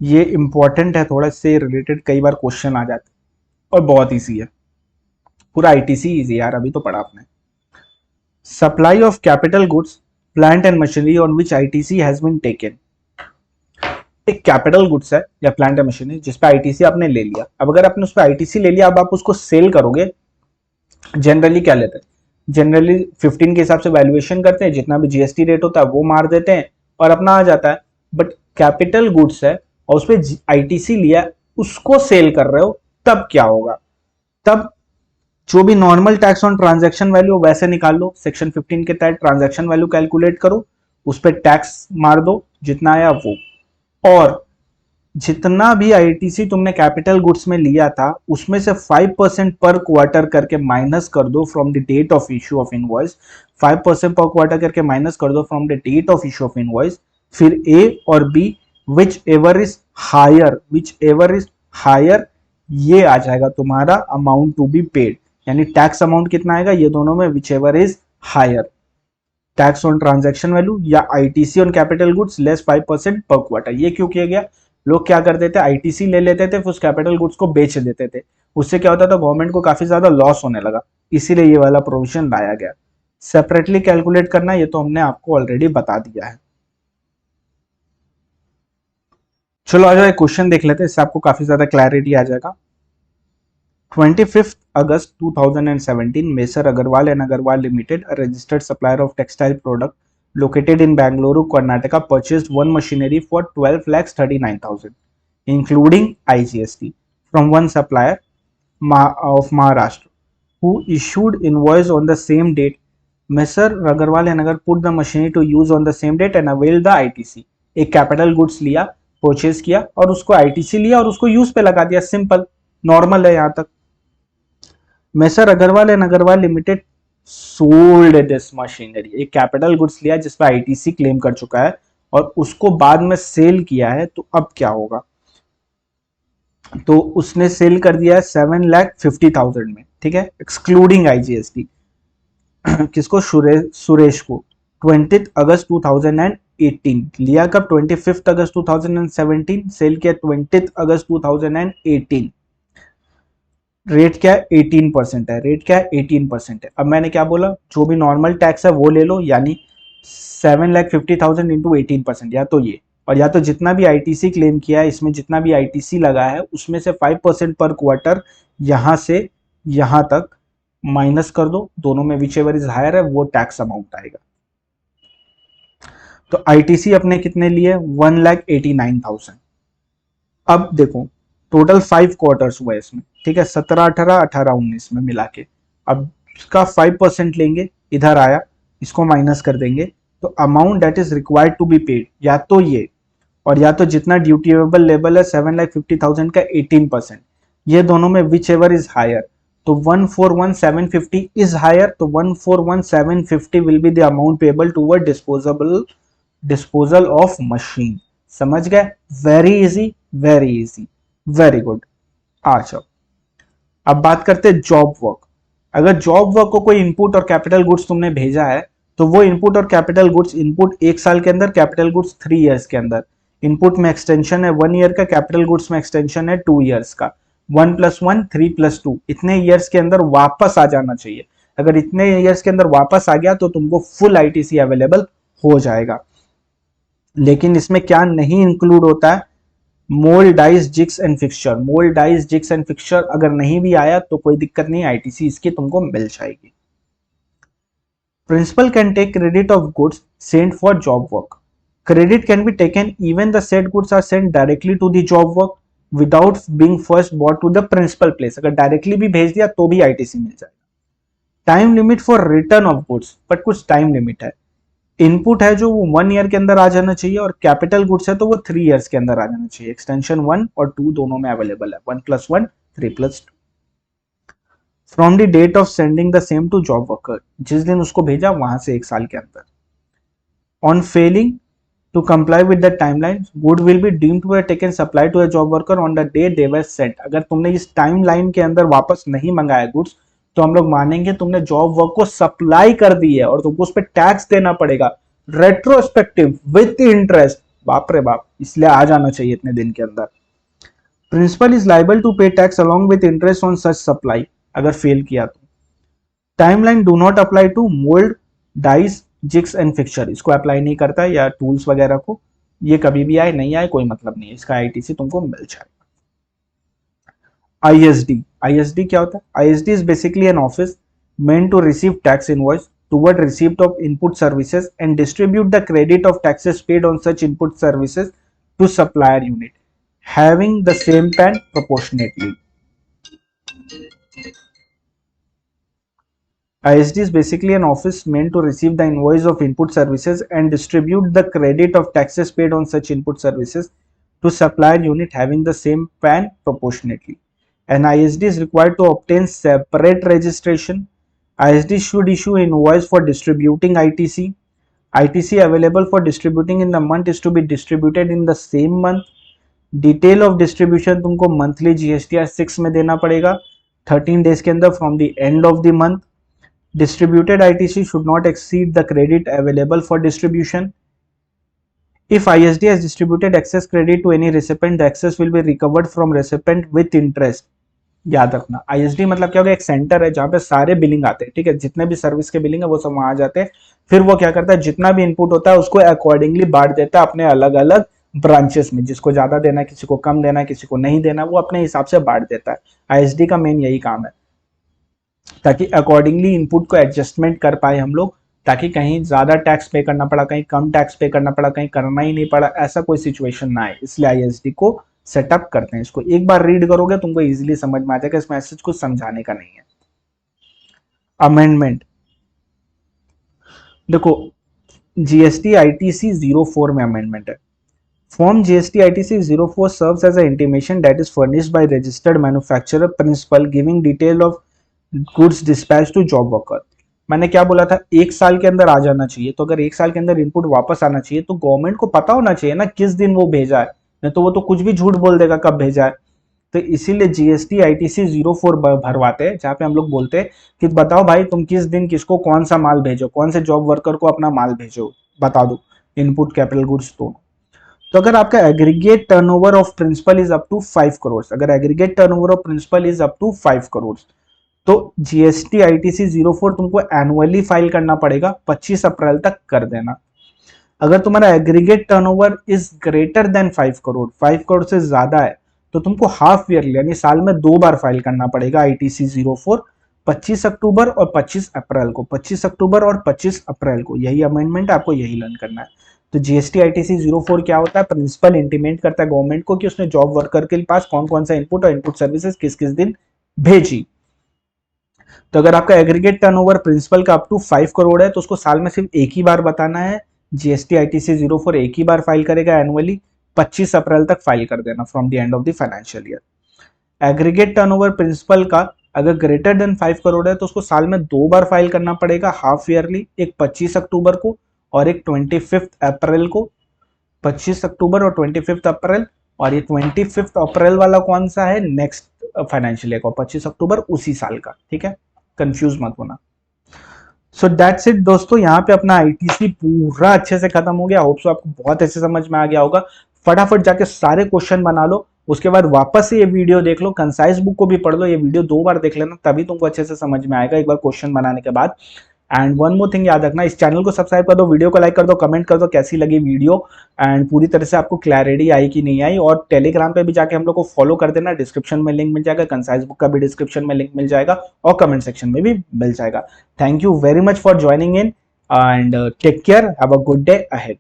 A: ये इंपॉर्टेंट है, थोड़ा से रिलेटेड कई बार क्वेश्चन आ जाते हैं और बहुत ईजी है, पूरा आईटीसी इजी यार, अभी तो पढ़ा आपने। Supply of capital goods, plant and machinery on which ITC has been taken. एक कैपिटल गुड्स है या प्लांट एंड मशीनरी जिस पे आईटीसी आपने ले लिया। अब अगर आपने उस पर आईटीसी ले लिया, अब आप उसको सेल करोगे, जनरली क्या लेते हैं, जनरली 15 के हिसाब से वैल्यूएशन करते हैं, जितना भी जीएसटी रेट होता है वो मार देते हैं और अपना आ जाता है। बट कैपिटल गुड्स है और उस पर आईटीसी लिया, उसको सेल कर रहे हो, तब क्या होगा, तब जो भी normal tax on transaction value वैसे निकाल लो, सेक्शन 15 के तहत ट्रांजैक्शन वैल्यू कैलकुलेट करो, उस पर टैक्स मार दो जितना आया वो, और जितना भी आईटीसी तुमने कैपिटल गुड्स में लिया था उसमें से 5% पर क्वार्टर करके माइनस कर दो from the date of issue of invoice, 5% पर क्वार्टर करके माइनस कर दो from the date of issue of invoice. फिर ए और B whichever is higher, whichever is higher, ये आ जाएगा तुम्हारा अमाउंट टू बी पेड, यानी टैक्स अमाउंट कितना आएगा ये दोनों में, whichever is higher, tax on transaction value या ITC on capital goods less 5% पर क्वार्टर। ये क्यों किया गया, लोग क्या करते थे, आईटीसी ले लेते थे फिर उस कैपिटल गुड्स को बेच देते थे, उससे क्या होता था गवर्नमेंट को काफी ज्यादा लॉस होने लगा, इसीलिए ये वाला प्रोविजन लाया गया। सेपरेटली कैलकुलेट करना ये तो हमने आपको ऑलरेडी बता दिया है। चलो आ जाओ एक क्वेश्चन देख लेते हैं, इससे आपको काफी ज्यादा क्लैरिटी आ जाएगा। 25 August 2017, Messer Agarwal and Agarwal Limited, a registered supplier of textile product located in Bangalore, Karnataka, purchased one machinery for 12,39,000, including IGST, from one supplier of Maharashtra, who issued invoice on the same date. Messer Agarwal and Agar put the machinery to use on the same date and availed the ITC. एक capital goods लिया, purchase किया और उसको ITC लिया और उसको use पे लगा दिया, सिंपल नॉर्मल है यहां तक। Messrs Agarwal and Agarwal limited sold this machinery, एक कैपिटल गुड्स लिया जिस पर आईटीसी क्लेम कर चुका है और उसको बाद में सेल किया है, तो अब क्या होगा, तो उसने सेल कर दिया है 7,50,000 में, ठीक है, एक्सक्लूडिंग आईजीएसटी। किसको, सुरेश को। 20 अगस्त 2018 लिया, कब, 25 अगस्त 2017, सेल किया 20 अगस्त 2018। रेट क्या है, 18% है, रेट क्या है, 18% है। अब मैंने क्या बोला, जो भी नॉर्मल टैक्स है वो ले लो, यानी 7,50,000 इंटू 18%, या तो ये, और या तो जितना भी आईटीसी क्लेम किया है इसमें जितना भी आईटीसी लगा है उसमें से 5% पर क्वार्टर यहां से यहां तक माइनस कर दो, दोनों में विच एवर इज हायर है वो टैक्स अमाउंट आएगा। तो आईटीसी अपने कितने लिए, 1,89,000। अब देखो टोटल 5 क्वार्टर्स हुआ इसमें, ठीक है, 17, 18, 18, 19 में मिला के। अब इसका 5% लेंगे, इधर आया, इसको माइनस कर देंगे, तो amount that is required to be paid, या तो ये और या तो जितना ड्यूटीएबल लेवल है 7,50,000 का 18%, ये दोनों में विच एवर इज हायर, तो 141,750 इज हायर, तो 141,750 will be the amount payable toward disposal of machine. समझ गए, very easy, very easy, very good. आ जाओ अब बात करते हैं जॉब वर्क। अगर जॉब वर्क को कोई इनपुट और कैपिटल गुड्स तुमने भेजा है तो वो इनपुट और कैपिटल गुड्स, इनपुट 1 साल के अंदर, कैपिटल गुड्स 3 ईयर्स के अंदर। इनपुट में एक्सटेंशन है 1 ईयर का, कैपिटल गुड्स में एक्सटेंशन है 2 ईयर्स का। 1+1 3+2 इतने ईयर्स के अंदर वापस आ जाना चाहिए। अगर इतने ईयर्स के अंदर वापस आ गया तो तुमको फुल आईटीसी अवेलेबल हो जाएगा। लेकिन इसमें क्या नहीं इंक्लूड होता है, mould, dies, jigs and fixture. Mould, dies, jigs and fixture अगर नहीं भी आया तो कोई दिक्कत नहीं, आईटीसी इसकी तुमको मिल जाएगी। Principal can take credit of goods sent for job work. Credit can be taken even the said goods are sent directly to the job work without being first brought to the principal place. अगर directly भी भेज दिया तो भी ITC मिल जाएगा। Time limit for return of goods, but कुछ time limit है। इनपुट है जो वो 1 ईयर के अंदर आ जाना चाहिए, और कैपिटल गुड्स है तो वो 3 ईयर्स के अंदर आ जाना चाहिए। एक्सटेंशन 1 और 2 दोनों में अवेलेबल है, 1+1 3+2। From the date of sending the same to job worker, जिस दिन उसको भेजा वहां से 1 साल के अंदर। On failing to comply with the timeline, good will be deemed to have taken supply to a job worker on the day they were sent. अगर तुमने इस टाइमलाइन के अंदर वापस नहीं मंगाया गुड्स तो हम लोग मानेंगे तुमने जॉब वर्क को सप्लाई कर दी है और तुमको उस पर टैक्स देना पड़ेगा, रेट्रोस्पेक्टिव विथ इंटरेस्ट। बाप रे बाप, इसलिए आ जाना चाहिए इतने दिन के अंदर। Principal is liable to pay tax along with interest on such supply, अगर फेल किया तो। Timeline do not apply to mould, dies, jigs and fixture, इसको अप्लाई नहीं करता है, या टूल्स वगैरह को। ये कभी भी आए नहीं आए कोई मतलब नहीं है, इसका आईटीसी तुमको मिल जाएगा। आईएसडी, आईएसडी क्या होता है? ISD is basically an office meant to receive tax invoice toward receipt of input services and distribute the credit of taxes paid on such input services to supplier unit having the same PAN proportionately. ISD is basically an office meant to receive the invoice of input services and distribute the credit of taxes paid on such input services to supplier unit having the same PAN proportionately. An ISD is required to obtain separate registration. ISD should issue invoice for distributing ITC. ITC available for distributing in the month is to be distributed in the same month. Detail of distribution तुमको monthly GSTR 6 में देना पड़ेगा 13 days के अंदर from the end of the month. Distributed ITC should not exceed the credit available for distribution. If ISD has distributed excess credit to any recipient, the excess will be recovered from recipient with interest. याद रखना, ISD मतलब क्या होगा? एक centre है जहां पे सारे बिलिंग आते हैं, ठीक है, जितने भी सर्विस के बिलिंग है वो सब वहां आ जाते हैं। फिर वो क्या करता है, जितना भी इनपुट होता है उसको अकॉर्डिंगली बांट देता है अपने अलग अलग ब्रांचेस में, जिसको ज्यादा देना है, किसी को कम देना है, किसी को नहीं देना, वो अपने हिसाब से बांट देता है। ISD का मेन यही काम है, ताकि अकॉर्डिंगली इनपुट को एडजस्टमेंट कर पाए हम लोग, ताकि कहीं ज्यादा टैक्स पे करना पड़ा, कहीं कम टैक्स पे करना पड़ा, कहीं करना ही नहीं पड़ा, ऐसा कोई सिचुएशन ना आए, इसलिए ISD को सेटअप करते हैं। इसको एक बार रीड करोगे तुमको इजीली समझ में आ जाएगा, इस मैसेज को समझाने का नहीं है। अमेंडमेंट देखो, GST ITC 04 में अमेंडमेंट है। Form GST ITC 04 serves as a intimation that is furnished by registered manufacturer principal giving detail of goods dispatch to job worker. मैंने क्या बोला था, 1 साल के अंदर आ जाना चाहिए। तो अगर 1 साल के अंदर इनपुट वापस आना चाहिए तो गवर्नमेंट को पता होना चाहिए ना किस दिन वो भेजा है, नहीं तो वो तो कुछ भी झूठ बोल देगा कब भेजा है। तो इसीलिए GST ITC 04 भरवाते हैं, जहाँ पे हम लोग बोलते हैं कि बताओ भाई तुम किस दिन किसको कौन सा माल भेजो, कौन से जॉब वर्कर को अपना माल भेजो, बता दो, इनपुट कैपिटल गुड्स दोनों। तो अगर आपका aggregate turnover of principal is up to 5 crore, अगर aggregate turnover of principal is up to 5 crore, तो GST ITC 04 तुमको एनुअली फाइल करना पड़ेगा, 25 अप्रैल तक कर देना। अगर तुम्हारा aggregate turnover is greater than 5 crore, 5 crore से ज्यादा है, तो तुमको हाफ ईयरली यानी साल में 2 बार फाइल करना पड़ेगा ITC 04, 25 अक्टूबर और 25 अप्रैल को, 25 अक्टूबर और 25 अप्रैल को। यही अमेंडमेंट है, आपको यही लर्न करना है। तो GST ITC 04 क्या होता है? प्रिंसिपल इंटीमेट करता है गवर्नमेंट को कि उसने जॉब वर्कर के पास कौन कौन सा इनपुट और इनपुट सर्विसेज किस किस दिन भेजी। तो अगर आपका एग्रीगेट टर्नओवर प्रिंसिपल का अप टू 5 करोड़ है तो उसको साल में सिर्फ एक ही बार बताना है। GST ITC 04 एक ही बार फाइल करेगा एनुअली, 25 अप्रैल तक फाइल कर देना from the end of the financial year. Aggregate turnover principal का अगर ग्रेटर देन 5 करोड़ है तो उसको साल में 2 बार फाइल करना पड़ेगा हाफ ईयरली, एक 25 अक्टूबर को और एक 25 अप्रैल को। 25 अक्टूबर और 25 अप्रैल, और ये 25 अप्रैल वाला कौन सा है? नेक्स्ट फाइनेंशियल ईयर का, 25 अक्टूबर उसी साल का, ठीक है। कंफ्यूज मत होना। सो दैट्स इट दोस्तों, यहाँ पे अपना आईटीसी पूरा अच्छे से खत्म हो गया। होप सो आपको बहुत अच्छे समझ में आ गया होगा। फटाफट जाके सारे क्वेश्चन बना लो, उसके बाद वापस से ये वीडियो देख लो, कंसाइज बुक को भी पढ़ लो। ये वीडियो 2 बार देख लेना, तभी तुमको अच्छे से समझ में आएगा एक बार क्वेश्चन बनाने के बाद। एंड वन मोर थिंग याद रखना, इस चैनल को सब्सक्राइब कर दो, वीडियो को लाइक कर दो, कमेंट कर दो कैसी लगी वीडियो, एंड पूरी तरह से आपको क्लैरिटी आई कि नहीं आई। और टेलीग्राम पे भी जाके हम लोग को फॉलो कर देना, डिस्क्रिप्शन में लिंक मिल जाएगा, कंसाइज बुक का भी डिस्क्रिप्शन में लिंक मिल जाएगा और कमेंट सेक्शन में भी मिल जाएगा। Thank you very much for joining in and take care, have a good day ahead.